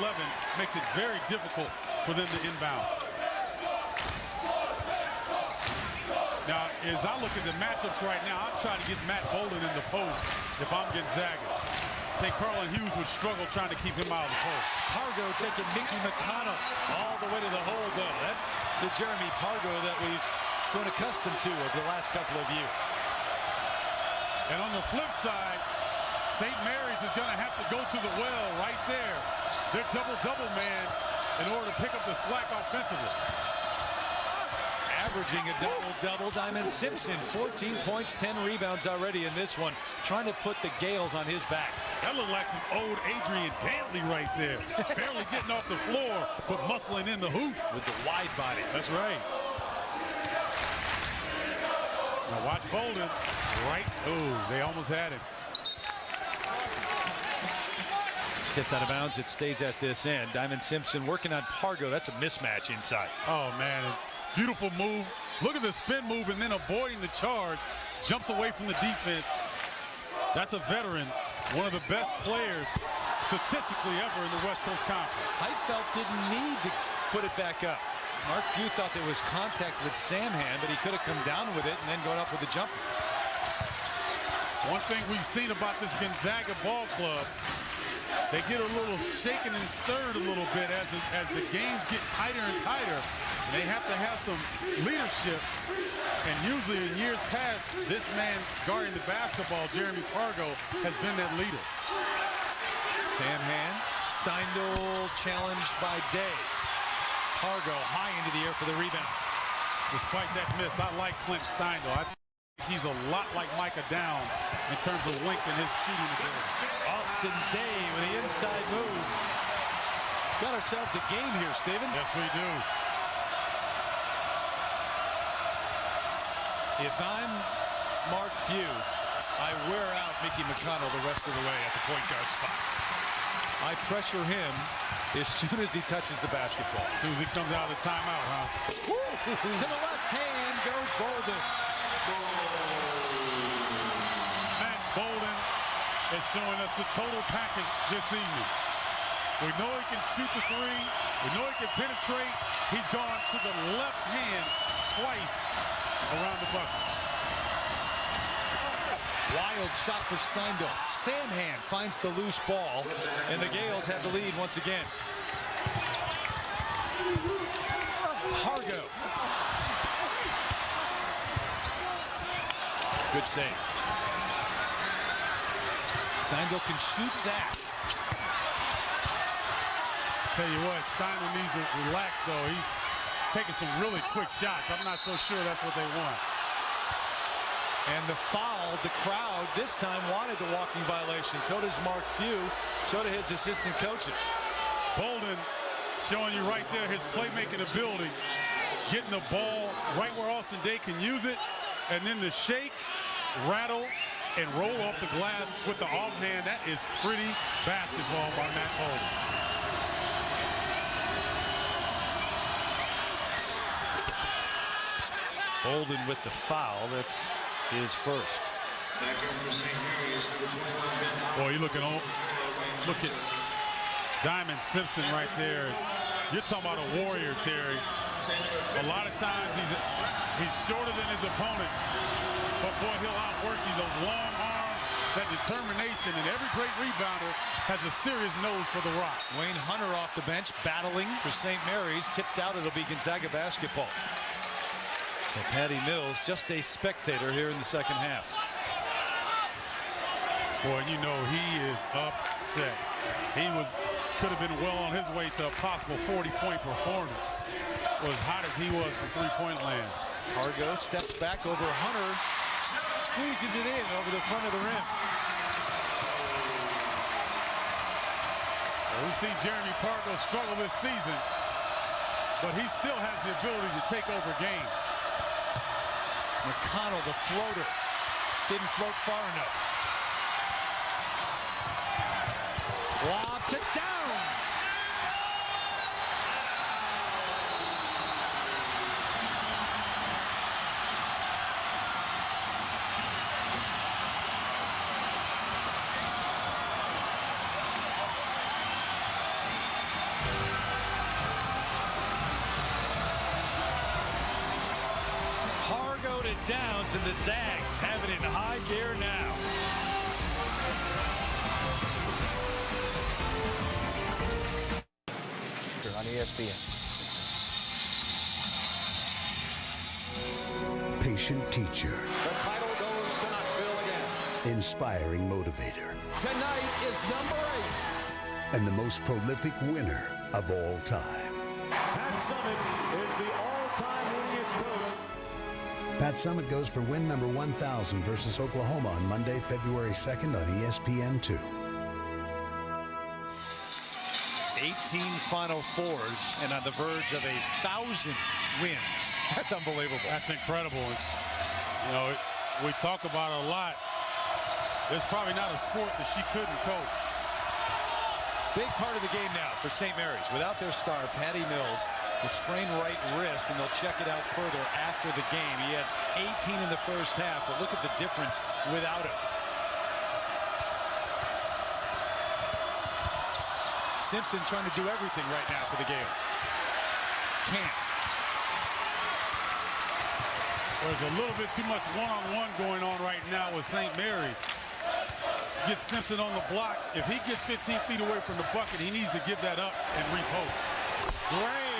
B: makes it very difficult for them to inbound. Now, as I look at the matchups right now, I'm trying to get Matt Bolden in the post if I'm Gonzaga. I think Carlin Hughes would struggle trying to keep him out of the post.
A: Pargo taking Mickey McConnell all the way to the hole, though. That's the Jeremy Pargo that we've grown accustomed to over the last couple of years.
B: And on the flip side, St. Mary's is going to have to go to the well right there. They're double-double man in order to pick up the slack offensively.
A: Averaging a double-double. Diamond Simpson, 14 points, 10 rebounds already in this one. Trying to put the Gales on his back.
B: That looked like some old Adrian Dantley right there. Barely getting off the floor, but muscling in the hoop.
A: With the wide body.
B: That's right. Now watch Bolden. Right. Oh, they almost had it.
A: Tipped out of bounds. It stays at this end. Diamond Simpson working on Pargo. That's a mismatch inside.
B: Oh, man. Beautiful move. Look at the spin move and then avoiding the charge. Jumps away from the defense. That's a veteran. One of the best players statistically ever in the West Coast Conference.
A: Heitfeld didn't need to put it back up. Mark Few thought there was contact with Samhan, but he could have come down with it and then gone up with the jumper.
B: One thing we've seen about this Gonzaga ball club, they get a little shaken and stirred a little bit as the games get tighter and tighter. And they have to have some leadership. And usually in years past, this man guarding the basketball, Jeremy Pargo, has been that leader.
A: Samhan, Steindl challenged by Day. Pargo high into the air for the rebound.
B: Despite that miss, I like Clint Steindl. I think he's a lot like Micah Down in terms of length in his shooting ability.
A: Austin Day with the inside move. Got ourselves a game here, Steven.
B: Yes, we do.
A: If I'm Mark Few, I wear out Mickey McConnell the rest of the way at the point guard spot. I pressure him as soon as he touches the basketball.
B: As soon as he comes out of the timeout, huh?
A: To the left hand goes Bolden.
B: Matt Bolden is showing us the total package this evening. We know he can shoot the three. We know he can penetrate. He's gone to the left hand twice around the bucket.
A: Wild shot for Steindl. Samhan finds the loose ball, and the Gales have the lead once again. Pargo. Good save. Steindl can shoot that.
B: Tell you what, Steindl needs to relax, though. He's taking some really quick shots. I'm not so sure that's what they want.
A: And the foul, the crowd this time wanted the walking violation. So does Mark Few. So do his assistant coaches.
B: Bolden showing you right there his playmaking ability. Getting the ball right where Austin Day can use it. And then the shake, rattle, and roll off the glass with the offhand. That is pretty basketball by Matt Bolden.
A: Bolden with the foul. That's his first.
E: Back in for St. Mary's, number 21, Ben.
B: Boy, you look at Diamond Simpson right there. You're talking about a warrior, Terry. A lot of times he's shorter than his opponent, but boy, he'll outwork you. Those long arms, that determination, and every great rebounder has a serious nose for the rock.
A: Wayne Hunter off the bench, battling for St. Mary's. Tipped out, it'll be Gonzaga basketball. So Patty Mills, just a spectator here in the second half.
B: Boy, you know he is upset. He could have been well on his way to a possible 40-point performance. Was hot as he was from three-point land.
A: Pargo steps back over Hunter, squeezes it in over the front of the rim.
B: We've seen Jeremy Pargo struggle this season, but he still has the ability to take over games.
A: McConnell, the floater, didn't float far enough. Lob to Downs. Pargo to Downs, and the Zags have it in high gear now.
F: On ESPN.
G: Patient teacher.
H: The title goes to Knoxville again.
G: Inspiring motivator.
H: Tonight is number 8.
G: And the most prolific winner of all time.
I: Pat Summitt is the all-time winningest coach.
G: Pat Summitt goes for win number 1,000 versus Oklahoma on Monday, February 2nd on ESPN2.
A: 18 Final Fours and on the verge of 1,000 wins. That's unbelievable.
B: That's incredible. You know, we talk about it a lot. There's probably not a sport that she couldn't coach.
A: Big part of the game now for St. Mary's. Without their star, Patty Mills, the sprained right wrist, and they'll check it out further after the game. He had 18 in the first half, but look at the difference without him. Simpson trying to do everything right now for the Gales. Can't.
B: There's a little bit too much one-on-one going on right now with St. Mary's. Get Simpson on the block. If he gets 15 feet away from the bucket, he needs to give that up and repost.
A: Gray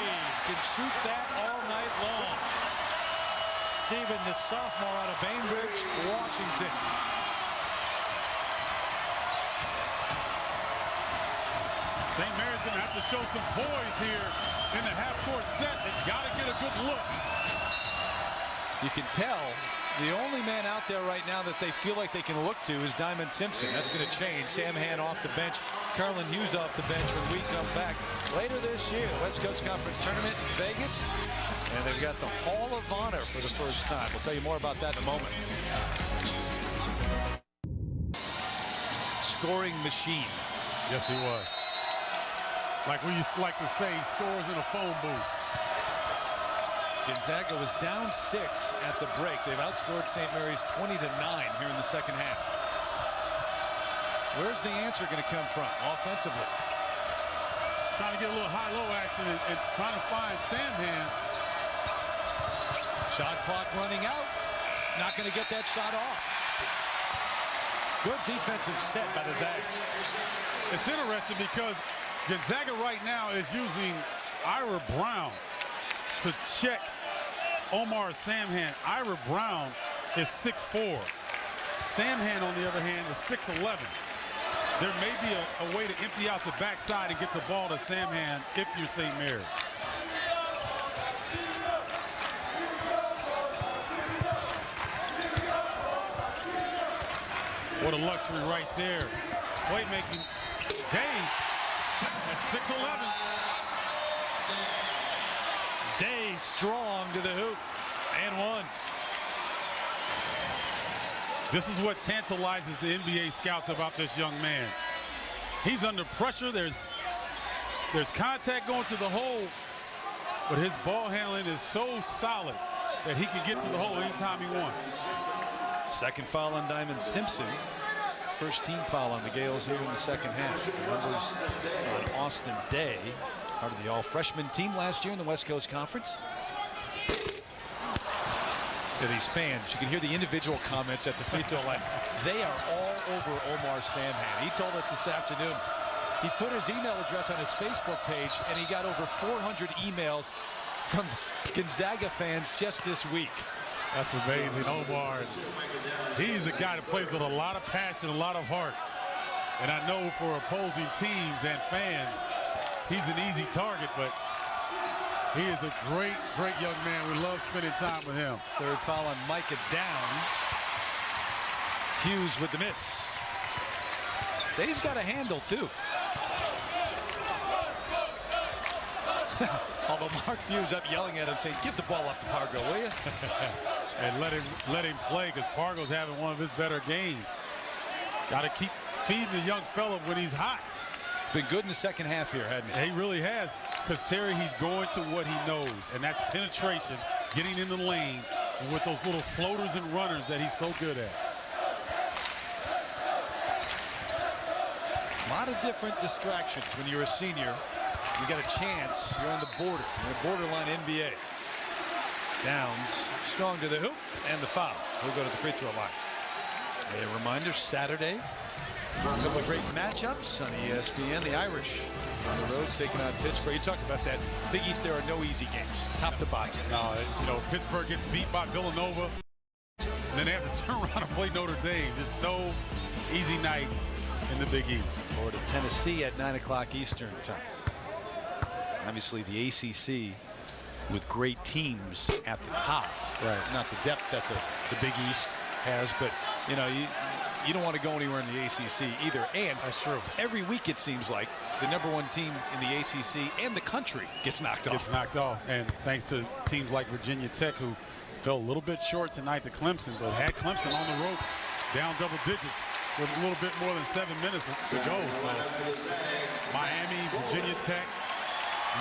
A: can shoot that all night long. Steven, the sophomore out of Bainbridge, Washington.
B: St. Mary's going to have to show some poise here in the half-court set. They've got to get a good look.
A: You can tell the only man out there right now that they feel like they can look to is Diamond Simpson. That's going to change. Sam Hand off the bench. Carlin Hughes off the bench when we come back later this year. West Coast Conference Tournament in Vegas. And they've got the Hall of Honor for the first time. We'll tell you more about that in a moment. Scoring machine.
B: Yes, he was. Like we used to like to say, scores in a phone booth.
A: Gonzaga was down 6 at the break. They've outscored St. Mary's 20-9 here in the second half. Where's the answer going to come from offensively?
B: Trying to get a little high-low action and trying to find Sam Hand.
A: Shot clock running out. Not going to get that shot off. Good defensive set by the Zags.
B: It's interesting because Gonzaga right now is using Ira Brown to check Omar Samhan. Ira Brown is 6'4". Samhan, on the other hand, is 6'11". There may be a way to empty out the backside and get the ball to Samhan if you're St. Mary's. What a luxury right there. Playmaking. Day at 6'11".
A: Day strong to the hoop and one.
B: This is what tantalizes the NBA scouts about this young man. He's under pressure. There's contact going to the hole, but his ball handling is so solid that he can get to the hole anytime he wants.
A: Second foul on Diamond Simpson. First team foul on the Gales here in the second half. Numbers on Austin Day, part of the all-freshman team last year in the West Coast Conference. To these fans, you can hear the individual comments at the free throw line. They are all over Omar Samhan. He told us this afternoon he put his email address on his Facebook page, and he got over 400 emails from Gonzaga fans just this week.
B: That's amazing. Omar, he's a guy that plays with a lot of passion, a lot of heart. And I know for opposing teams and fans, he's an easy target, but he is a great, great young man. We love spending time with him.
A: Third foul on Micah Downs. Hughes with the miss. Day's got a handle, too. Although Mark Few's up yelling at him saying, give the ball up to Pargo, will you?
B: And let him play, because Pargo's having one of his better games. Got to keep feeding the young fella when he's hot.
A: It's been good in the second half here, hasn't it?
B: He really has, because Terry, he's going to what he knows, and that's penetration, getting in the lane, and with those little floaters and runners that he's so good at.
A: A lot of different distractions when you're a senior. You got a chance. You're on the border. You're a borderline NBA. Downs strong to the hoop and the foul. We'll go to the free throw line. A reminder, Saturday, a couple of great matchups on ESPN. The Irish on the road taking on Pittsburgh. You talked about that. Big East, there are no easy games, top to bottom.
B: You know, Pittsburgh gets beat by Villanova, and then they have to turn around and play Notre Dame. Just no easy night in the Big East.
A: Florida, Tennessee at 9 o'clock Eastern time. Obviously, the ACC with great teams at the top.
B: Right.
A: Not the depth that the Big East has, but you know, you don't want to go anywhere in the ACC either. And
B: that's true.
A: Every week it seems like the #1 team in the ACC and the country gets knocked off.
B: And thanks to teams like Virginia Tech, who fell a little bit short tonight to Clemson, but had Clemson on the ropes, down double digits with a little bit more than 7 minutes to go. So Miami, Virginia Tech,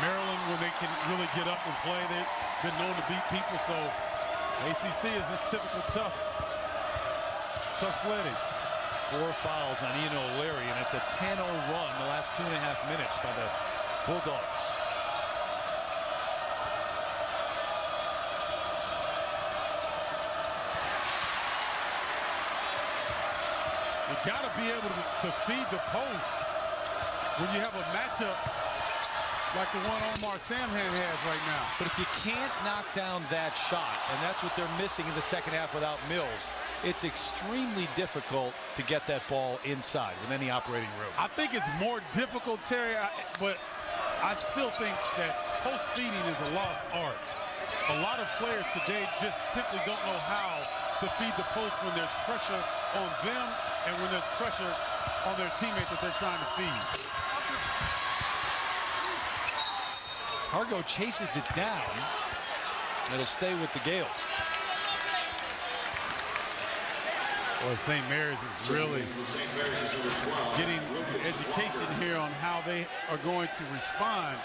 B: Maryland, when they can really get up and play, they've been known to beat people. So ACC is this typical tough sledding.
A: 4 fouls on Ian O'Leary, and it's a 10-0 run the last 2.5 minutes by the Bulldogs.
B: You got to be able to feed the post when you have a matchup like the one Omar Samhan has right now.
A: But if you can't knock down that shot, and that's what they're missing in the second half without Mills, it's extremely difficult to get that ball inside with any operating room.
B: I think it's more difficult, Terry, but I still think that post feeding is a lost art. A lot of players today just simply don't know how to feed the post when there's pressure on them and when there's pressure on their teammate that they're trying to feed.
A: Pargo chases it down. It'll stay with the Gales.
B: Well, St. Mary's is really getting education here on how they are going to respond.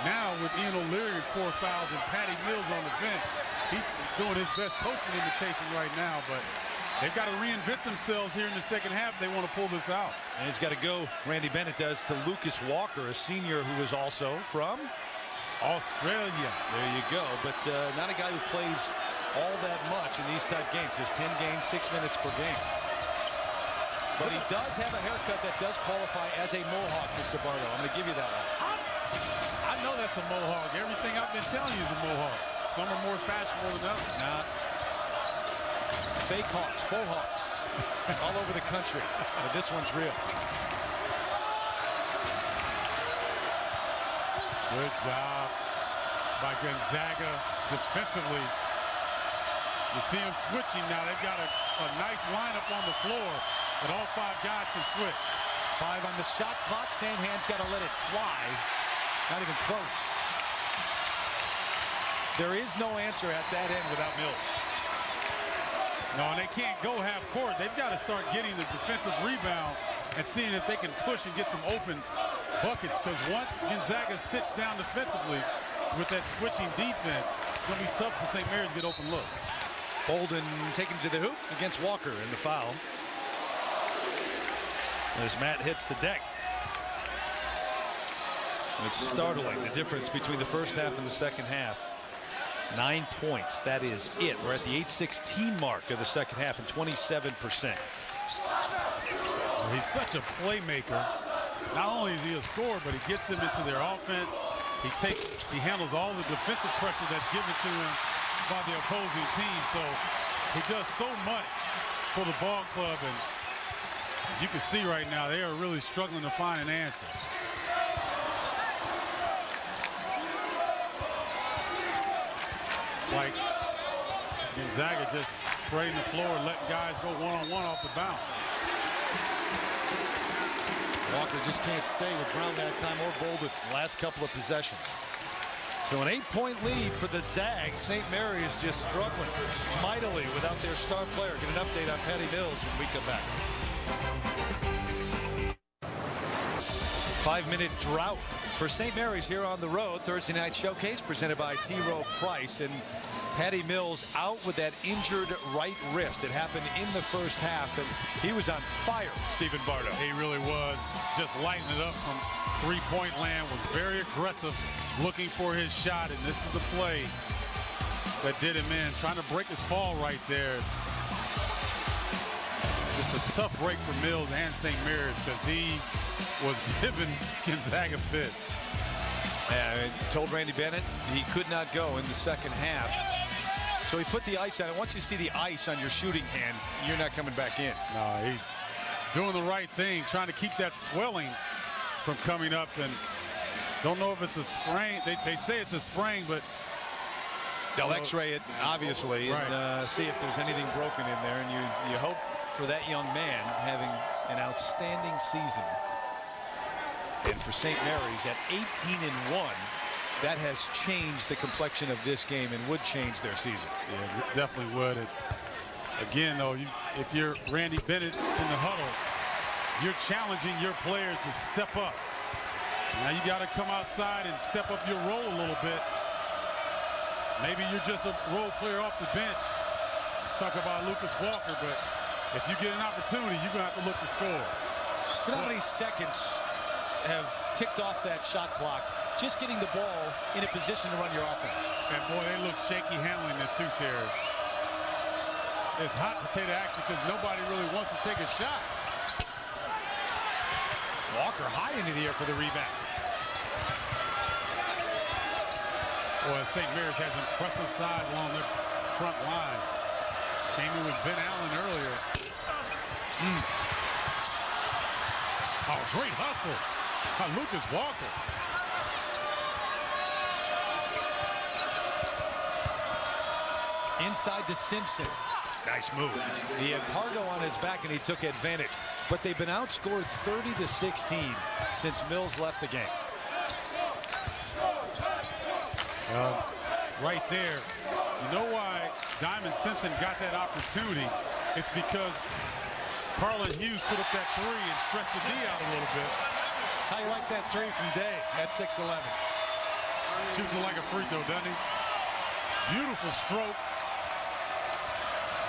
B: Now with Ian O'Leary with 4 fouls and Patty Mills on the bench, he's doing his best coaching imitation right now, but they've got to reinvent themselves here in the second half. They want to pull this out.
A: And it's got to go, Randy Bennett does, to Lucas Walker, a senior who is also from
B: Australia.
A: There you go, but not a guy who plays all that much in these type games. Just 10 games, 6 minutes per game. But he does have a haircut that does qualify as a Mohawk, Mr. Bardo. I'm going to give you that one.
B: I know that's a Mohawk. Everything I've been telling you is a Mohawk. Some are more fashionable than others.
A: Nah. Fake Hawks, faux Hawks, all over the country. But this one's real.
B: Good job by Gonzaga defensively. You see them switching now. They've got a nice lineup on the floor, but all 5 guys can switch.
A: 5 on the shot clock. Samhan's got to let it fly. Not even close. There is no answer at that end without Mills.
B: No, and they can't go half court. They've got to start getting the defensive rebound and seeing if they can push and get some open buckets, because once Gonzaga sits down defensively with that switching defense, it's going to be tough for St. Mary's to get open look.
A: Bolden taken to the hoop against Walker in the foul. As Matt hits the deck. It's startling, the difference between the first half and the second half. 9 points, that is it. We're at the 8:16 mark of the second half and 27%.
B: He's such a playmaker. Not only is he a scorer, but he gets them into their offense. He handles all the defensive pressure that's given to him by the opposing team. So he does so much for the ball club, and as you can see right now, they are really struggling to find an answer. Like Gonzaga just spraying the floor, letting guys go one-on-one off the bounce.
A: Walker just can't stay with Brown that time, or Bolden last couple of possessions. So an 8-point lead for the Zags. St. Mary's just struggling mightily without their star player. Get an update on Patty Mills when we come back. 5-minute drought for St. Mary's here on the road. Thursday night showcase presented by T. Rowe Price. And Patty Mills out with that injured right wrist. It happened in the first half, and he was on fire, Stephen Bardo.
B: He really was. Just lighting it up from three-point land. Was very aggressive, looking for his shot, and this is the play that did him in. Trying to break his fall right there. It's a tough break for Mills and St. Mary's because he was giving Gonzaga fits.
A: I told Randy Bennett he could not go in the second half. So he put the ice on it. Once you see the ice on your shooting hand, you're not coming back in.
B: No, he's doing the right thing, trying to keep that swelling from coming up. And don't know if it's a sprain. They say it's a sprain, but
A: they'll x-ray it, obviously,
B: right,
A: and see if there's anything broken in there. And you hope for that young man having an outstanding season. And for St. Mary's at 18-1, that has changed the complexion of this game and would change their season.
B: Yeah, definitely would. And again, though, if you're Randy Bennett in the huddle, you're challenging your players to step up. Now you got to come outside and step up your role a little bit. Maybe you're just a role player off the bench. Talk about Lucas Walker, but if you get an opportunity, you're going to have to look to score.
A: But how many seconds have ticked off that shot clock just getting the ball in a position to run your offense?
B: And boy, they look shaky handling it too, Terry. It's hot potato action because nobody really wants to take a shot.
A: Walker high into the air for the rebound.
B: Boy, St. Mary's has impressive size along their front line. Came in with Ben Allen earlier. Oh, great hustle by Lucas Walker.
A: Inside to Simpson. Nice move. He had Pargo on his back and he took advantage. But they've been outscored 30-16 since Mills left the game.
B: Right there, you know why Diamond Simpson got that opportunity? It's because Carlin Hughes put up that three and stretched the D out a little bit.
A: How you like that three from Day at 6'11"?
B: Shoots it like a free throw, doesn't he? Beautiful stroke.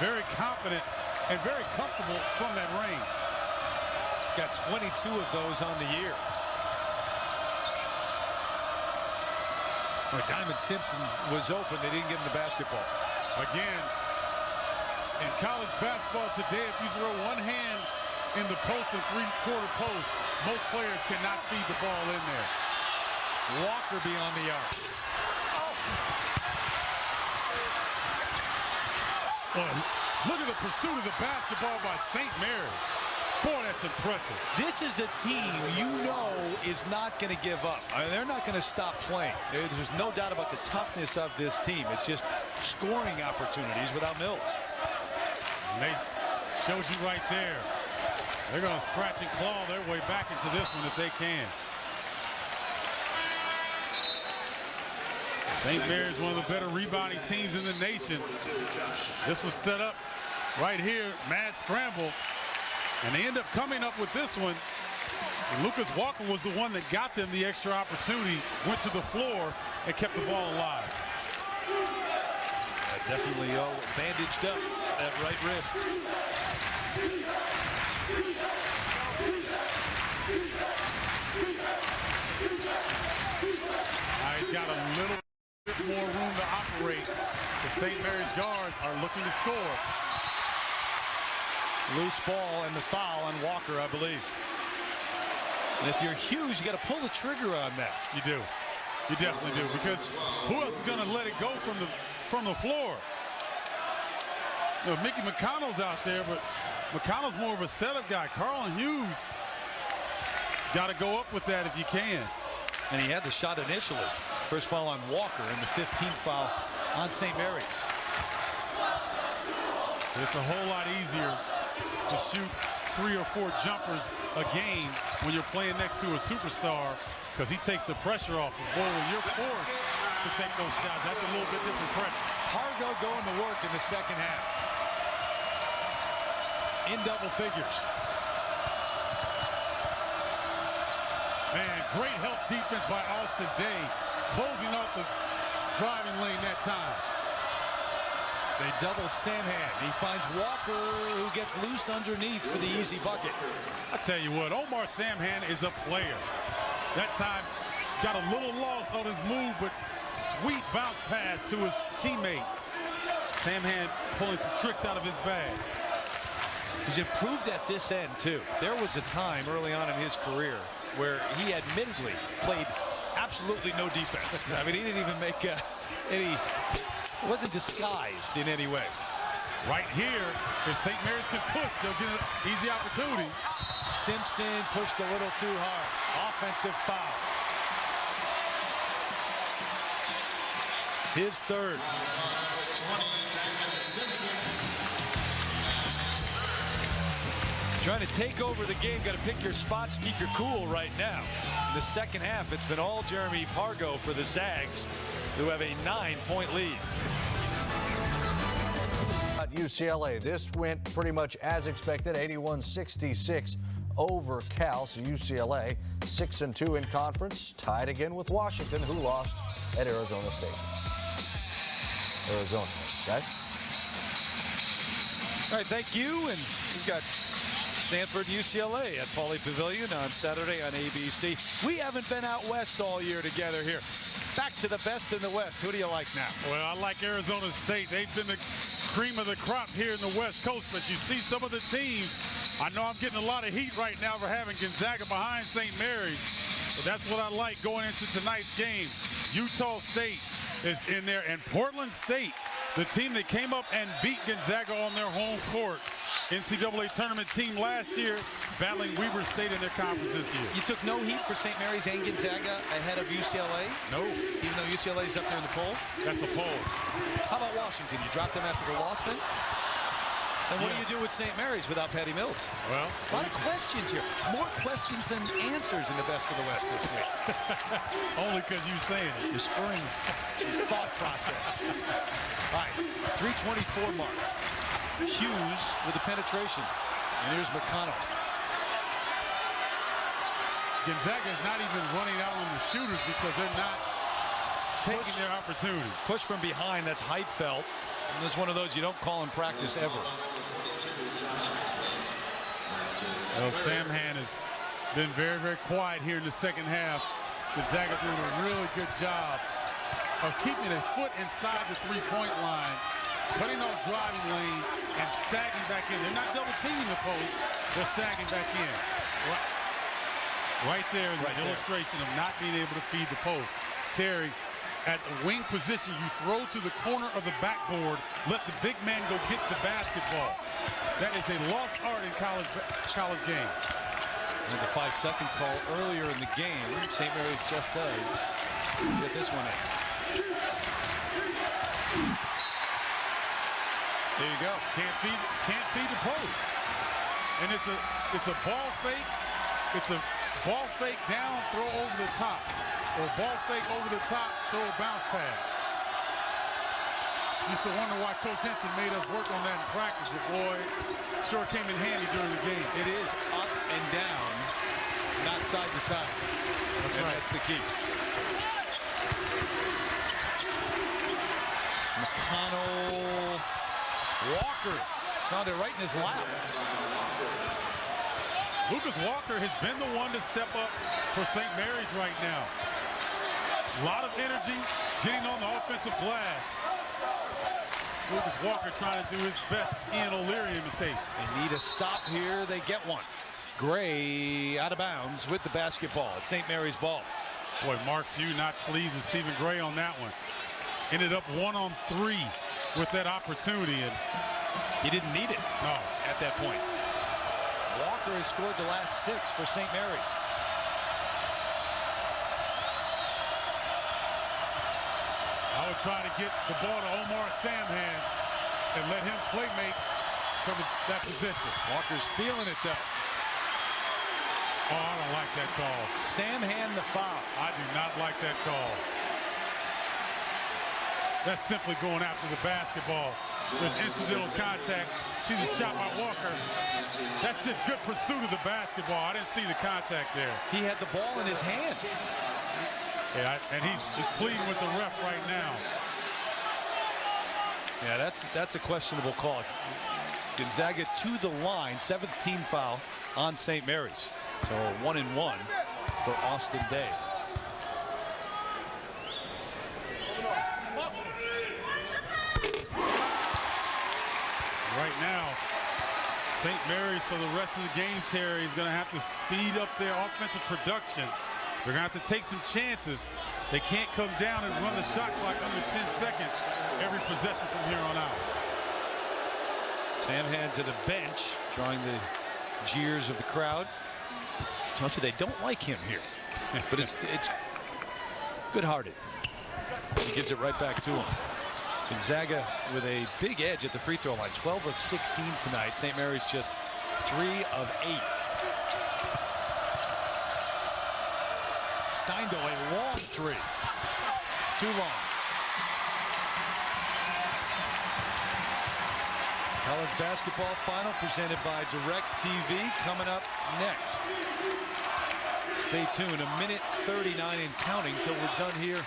B: Very confident and very comfortable from that range.
A: He's got 22 of those on the year. When Diamond Simpson was open, they didn't get him the basketball.
B: Again, in college basketball today, if you throw one hand in the post and three-quarter post, most players cannot feed the ball in there.
A: Walker beyond the arc.
B: Look at the pursuit of the basketball by St. Mary's. Boy, that's impressive.
A: This is a team you know is not going to give up. I mean, they're not going to stop playing. There's no doubt about the toughness of this team. It's just scoring opportunities without Mills.
B: And they showed you right there. They're going to scratch and claw their way back into this one if they can. St. Mary's one of the better rebounding teams in the nation. This was set up right here, mad scramble. And they end up coming up with this one. And Lucas Walker was the one that got them the extra opportunity, went to the floor, and kept the ball alive.
A: Definitely all bandaged up, that right wrist.
B: Now he's got a little bit more room to operate. The St. Mary's guards are looking to score.
A: Loose ball and the foul on Walker, I believe. And if you're Hughes, you got to pull the trigger on that.
B: You do. You definitely do. Because who else is going to let it go from the floor? You know, Mickey McConnell's out there, but McConnell's more of a setup guy. Carlin Hughes got to go up with that if you can.
A: And he had the shot initially. First foul on Walker and the 15th foul on St. Mary's.
B: It's a whole lot easier to shoot 3 or 4 jumpers a game when you're playing next to a superstar because he takes the pressure off. But boy, when you're forced to take those shots. That's a little bit different pressure.
A: Pargo going to work in the second half. In double figures.
B: Man, great help defense by Austin Day, closing off the driving lane that time.
A: They double Samhan. He finds Walker, who gets loose underneath for the easy bucket.
B: I tell you what, Omar Samhan is a player. That time got a little lost on his move, but sweet bounce pass to his teammate. Samhan pulling some tricks out of his bag.
A: He's improved at this end, too. There was a time early on in his career where he admittedly played absolutely no defense. I mean, he didn't even make any, wasn't disguised in any way.
B: Right here, if St. Mary's can push, they'll get an easy opportunity.
A: Simpson pushed a little too hard. Offensive foul. His third. Trying to take over the game. Got to pick your spots, keep your cool right now. In the second half, it's been all Jeremy Pargo for the Zags, who have a 9-point lead.
F: UCLA. This went pretty much as expected, 81-66 over Cal. So UCLA 6-2 in conference, tied again with Washington, who lost at Arizona State. Arizona, guys.
A: All right, thank you. And we've got Stanford UCLA at Pauley Pavilion on Saturday on ABC. We haven't been out west all year together here. Back to the best in the West. Who do you like now?
B: Well, I like Arizona State. They've been the cream of the crop here in the West Coast, but you see some of the teams. I know I'm getting a lot of heat right now for having Gonzaga behind St. Mary's, but that's what I like going into tonight's game. Utah State is in there, and Portland State, the team that came up and beat Gonzaga on their home court. NCAA tournament team last year, battling Weber State in their conference this year.
A: You took no heat for St. Mary's and Gonzaga ahead of UCLA?
B: No.
A: Even though UCLA's up there in the poll?
B: That's a poll.
A: How about Washington? You dropped them after the loss then? And what do you do with St. Mary's without Patty Mills?
B: Well,
A: a lot of questions here. More questions than answers in the best of the West this week.
B: Only because you're saying it.
A: You're spurring your thought process. All right, 3:24 mark. Hughes with the penetration. And here's McConnell.
B: Gonzaga is not even running out on the shooters because they're not taking their opportunity.
A: Push from behind, that's Heidfeld. And that's one of those you don't call in practice ever.
B: Well, Samhan has been very, very quiet here in the second half. Gonzaga doing a really good job of keeping a foot inside the three-point line, cutting off driving lanes, and sagging back in. They're not double teaming the post, they're sagging back in. Right there is an illustration of not being able to feed the post. Terry, at the wing position, you throw to the corner of the backboard, let the big man go get the basketball. That is a lost art in college game.
A: And the 5-second call earlier in the game, St. Mary's just does get this one in. There you go.
B: Can't feed the post. And it's a ball fake. It's a ball fake down, throw over the top. Or ball fake over the top, throw a bounce pass. Used to wonder why Coach Henson made us work on that in practice, but boy, sure came in handy during the game.
A: It is up and down, not side to side.
B: That's right.
A: That's the key. McConnell, Walker found it right in his lap.
B: Lucas Walker has been the one to step up for St. Mary's right now. A lot of energy, getting on the offensive glass. Lucas Walker trying to do his best Ian O'Leary imitation.
A: They need a stop here. They get one. Gray out of bounds with the basketball. It's St. Mary's ball.
B: Boy, Mark Few not pleased with Stephen Gray on that one. Ended up 1-on-3 with that opportunity, and
A: he didn't need it.
B: No,
A: at that point. Walker has scored the last 6 for St. Mary's.
B: I would try to get the ball to Omar Samhan and let him playmate from that position.
A: Walker's feeling it, though.
B: Oh, I don't like that call.
A: Samhan the foul.
B: I do not like that call. That's simply going after the basketball. There's incidental contact. She's a shot by Walker. That's just good pursuit of the basketball. I didn't see the contact there.
A: He had the ball in his hands.
B: Yeah, and he's pleading with the ref right now.
A: Yeah, that's a questionable call. Gonzaga to the line, 7th team foul on St. Mary's. So 1-1 for Austin Day.
B: Right now, St. Mary's for the rest of the game, Terry, is going to have to speed up their offensive production. They're going to have to take some chances. They can't come down and run the shot clock under 10 seconds every possession from here on out.
A: Samhan to the bench, drawing the jeers of the crowd. Tells you they don't like him here, but it's good-hearted. He gives it right back to him. Gonzaga with a big edge at the free throw line, 12 of 16 tonight. St. Mary's just 3 of 8. Steindo, a long three. Too long. College basketball final presented by DirecTV coming up next. Stay tuned. 1:39 and counting till we're done here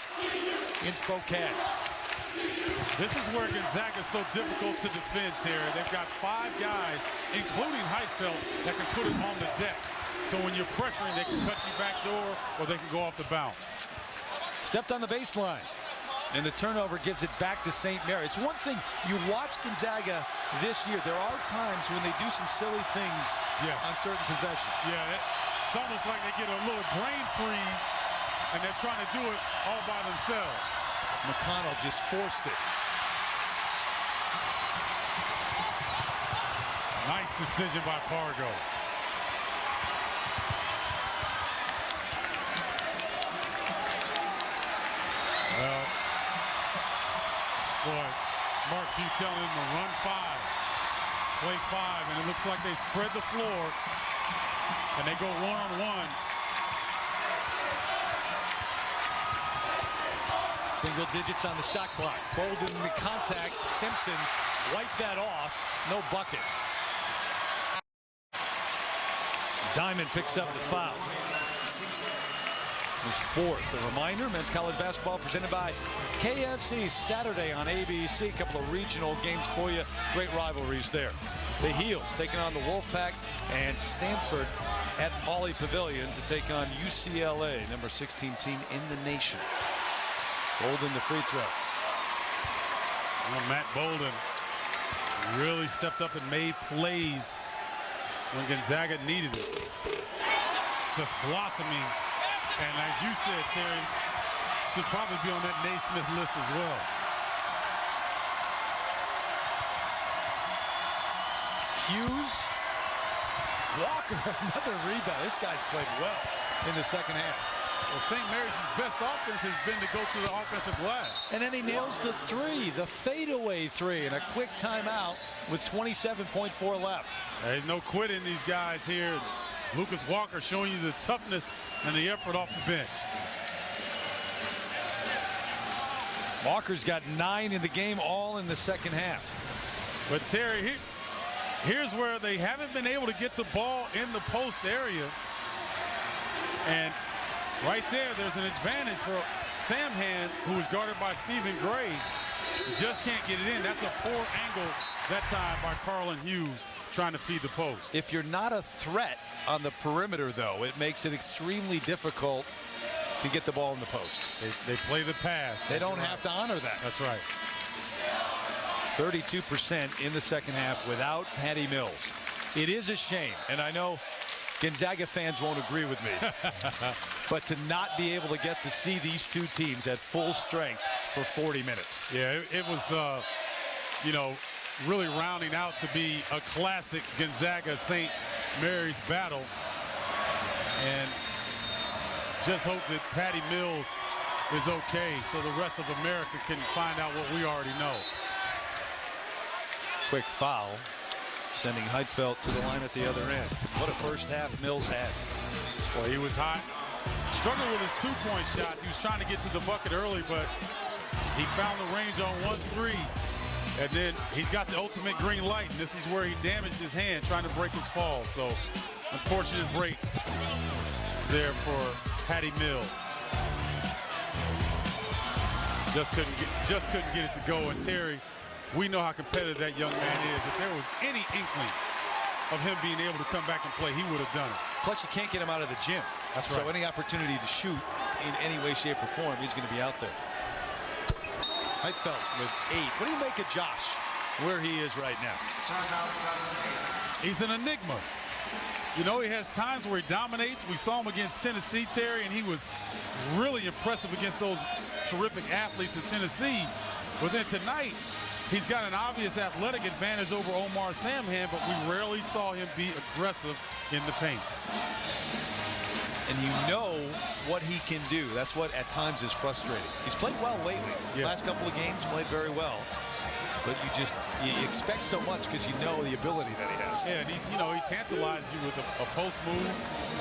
A: in Spokane.
B: This is where Gonzaga is so difficult to defend, Terry. They've got 5 guys, including Heitfeld, that can put it on the deck. So when you're pressuring, they can cut you back door or they can go off the bounce.
A: Stepped on the baseline. And the turnover gives it back to St. Mary's. It's one thing, you watch Gonzaga this year. There are times when they do some silly things on certain possessions.
B: Yeah, it's almost like they get a little brain freeze and they're trying to do it all by themselves.
A: McConnell just forced it.
B: Nice decision by Pargo. Well, boy, Mark Few telling him to run 5, play 5, and it looks like they spread the floor and they go one-on-one.
A: Single digits on the shot clock. Bolden in the contact. Simpson wiped that off. No bucket. Diamond picks up the foul. His 4th. A reminder, men's college basketball presented by KFC Saturday on ABC. A couple of regional games for you. Great rivalries there. The Heels taking on the Wolfpack, and Stanford at Pauley Pavilion to take on UCLA, number 16 team in the nation. Bolden the free throw.
B: Well, Matt Bolden really stepped up and made plays when Gonzaga needed it. Just blossoming. And as you said, Terry, should probably be on that Naismith list as well.
A: Hughes. Walker, another rebound. This guy's played well in the second half.
B: Well, St. Mary's best offense has been to go to the offensive glass.
A: And then he nails the 3, the fadeaway 3, and a quick timeout with 27.4 left.
B: There's no quitting these guys here. Lucas Walker showing you the toughness and the effort off the bench.
A: Walker's got 9 in the game, all in the second half.
B: But Terry, here's where they haven't been able to get the ball in the post area. And right there's an advantage for Samhan, who is guarded by Stephen Gray. Just can't get it in. That's a poor angle that time by Carlin Hughes trying to feed the post.
A: If you're not a threat on the perimeter, though, it makes it extremely difficult to get the ball in the post.
B: They play the pass.
A: They don't have to honor that.
B: That's right.
A: 32% in the second half without Patty Mills. It is a shame, and I know Gonzaga fans won't agree with me, but to not be able to get to see these two teams at full strength for 40 minutes.
B: Yeah, it was, you know, really rounding out to be a classic Gonzaga-St. Mary's battle. And just hope that Patty Mills is okay so the rest of America can find out what we already know.
A: Quick foul, sending Heitfeld to the line at the other end. What a first half Mills had.
B: Well, he was hot. Struggled with his two-point shots. He was trying to get to the bucket early, but He found the range on 1-3, and then he's got the ultimate green light, and this is where he damaged his hand trying to break his fall. So, unfortunate break there for Patty Mills. Just couldn't get it to go. And Terry, we know how competitive that young man is. If there was any inkling of him being able to come back and play, he would have done it.
A: Plus, you can't get him out of the gym.
B: That's right.
A: So any opportunity to shoot in any way, shape, or form, he's going to be out there. Heitfeld with 8. What do you make of Josh, where he is right now?
B: He's an enigma. You know, he has times where he dominates. We saw him against Tennessee, Terry, and he was really impressive against those terrific athletes in Tennessee. But then tonight, he's got an obvious athletic advantage over Omar Samhan, but we rarely saw him be aggressive in the paint.
A: And you know what he can do. That's what at times is frustrating. He's played well lately.
B: Yeah.
A: Last couple of games played very well. But you expect so much because you know the ability that he has.
B: Yeah, and he tantalizes you with a post move,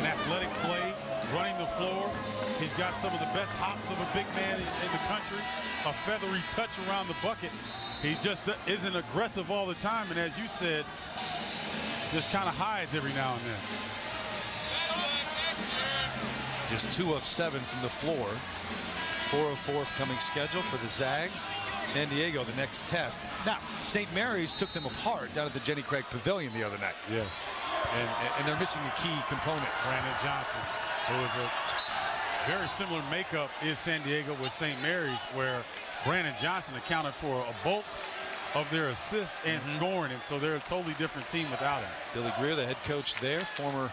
B: an athletic play, running the floor. He's got some of the best hops of a big man in the country, a feathery touch around the bucket. He just isn't aggressive all the time, and as you said, just kind of hides every now and then.
A: Just 2 of 7 from the floor. 4 of 4 coming schedule for the Zags. San Diego, the next test. Now, St. Mary's took them apart down at the Jenny Craig Pavilion the other night.
B: Yes.
A: And they're missing a key component.
B: Brandon Johnson, who was a very similar makeup is San Diego with St. Mary's, where Brandon Johnson accounted for a bulk of their assists and scoring, and so they're a totally different team without him.
A: Billy Greer, the head coach there, former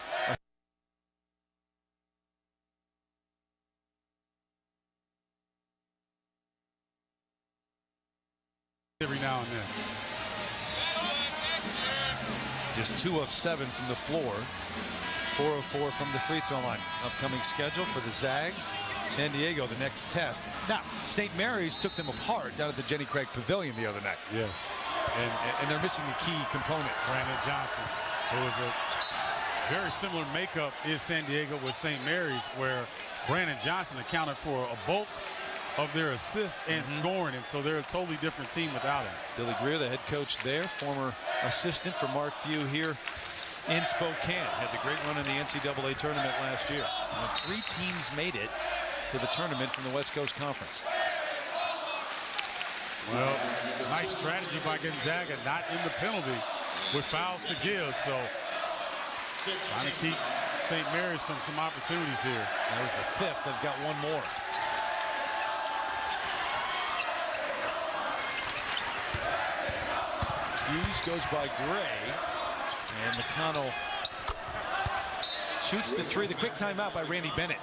B: every now and then.
A: Just 2 of 7 from the floor. 4 of 4 from the free throw line. Upcoming schedule for the Zags. San Diego, the next test. Now, St. Mary's took them apart down at the Jenny Craig Pavilion the other night.
B: Yes.
A: And they're missing a key component.
B: Brandon Johnson, who was a very similar makeup is San Diego with St. Mary's, where Brandon Johnson accounted for a bulk of their assists and scoring, and so they're a totally different team without him.
A: Billy Greer, the head coach there, former assistant for Mark Few here in Spokane. Had the great run in the NCAA tournament last year. And 3 teams made it to the tournament from the West Coast Conference.
B: Well, nice strategy by Gonzaga, not in the penalty with fouls to give, so trying to keep St. Mary's from some opportunities here.
A: That was the 5th. They've got one more. Hughes goes by Gray, and McConnell shoots the 3. The quick timeout by Randy Bennett.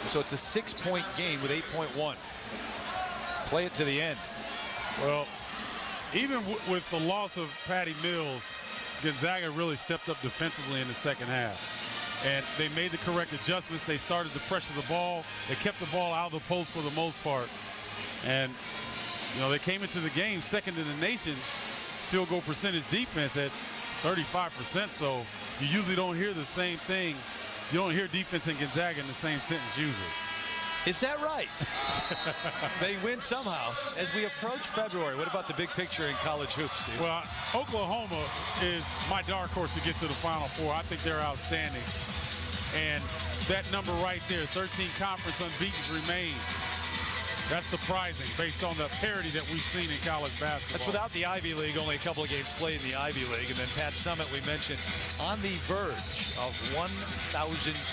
A: So it's a 6-point game with 8.1. Play it to the end.
B: Well, even with the loss of Patty Mills, Gonzaga really stepped up defensively in the second half. And they made the correct adjustments. They started to pressure the ball. They kept the ball out of the post for the most part. And, they came into the game second in the nation field goal percentage defense at 35%. So you usually don't hear the same thing. You don't hear defense in Gonzaga in the same sentence usually.
A: Is that right? They win somehow. As we approach February, what about the big picture in college hoops, Steve?
B: Well, Oklahoma is my dark horse to get to the Final Four. I think they're outstanding. And that number right there, 13 conference unbeaten remain. That's surprising based on the parity that we've seen in college basketball.
A: That's without the Ivy League, only a couple of games played in the Ivy League. And then Pat Summitt, we mentioned, on the verge of 1,000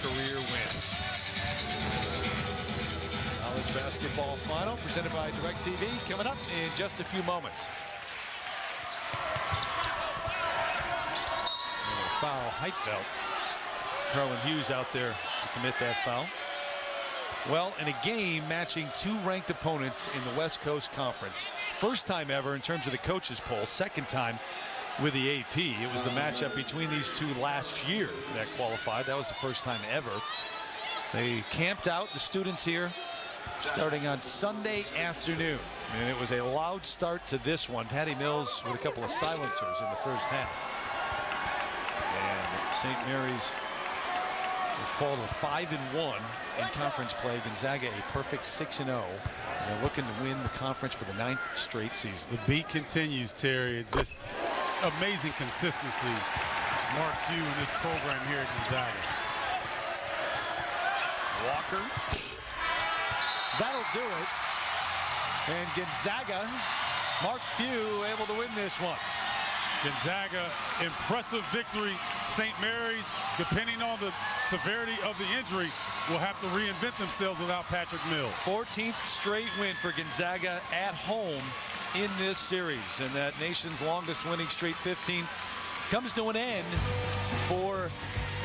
A: career wins. College basketball final presented by DirecTV coming up in just a few moments. Foul, Heitfeld. Carlin Hughes out there to commit that foul. Well, in a game matching 2 ranked opponents in the West Coast Conference. First time ever in terms of the coaches poll. Second time with the AP. It was the matchup between these 2 last year that qualified. That was the first time ever. They camped out, the students here, starting on Sunday afternoon. And it was a loud start to this one. Patty Mills with a couple of silencers in the first half. And St. Mary's fall to 5-1 in conference play. Gonzaga a perfect 6-0. They're looking to win the conference for the 9th straight season.
B: The beat continues, Terry. Just amazing consistency. Mark Few in this program here at Gonzaga.
A: Walker. That'll do it. And Gonzaga, Mark Few able to win this one.
B: Gonzaga, impressive victory. St. Mary's, depending on the severity of the injury, will have to reinvent themselves without Patrick Mills.
A: 14th straight win for Gonzaga at home in this series. And that nation's longest winning streak, 15, comes to an end for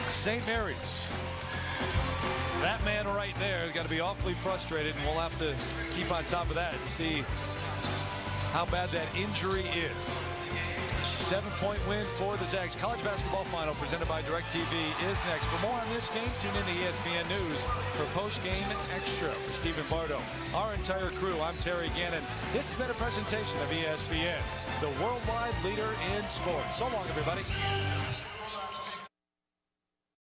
A: St. Mary's. That man right there has got to be awfully frustrated, and we'll have to keep on top of that and see how bad that injury is. 7-point win for the Zags. College basketball final presented by DirecTV is next. For more on this game, tune in to ESPN News for post-game extra. For Stephen Bardo, our entire crew, I'm Terry Gannon. This has been a presentation of ESPN, the worldwide leader in sports. So long, everybody.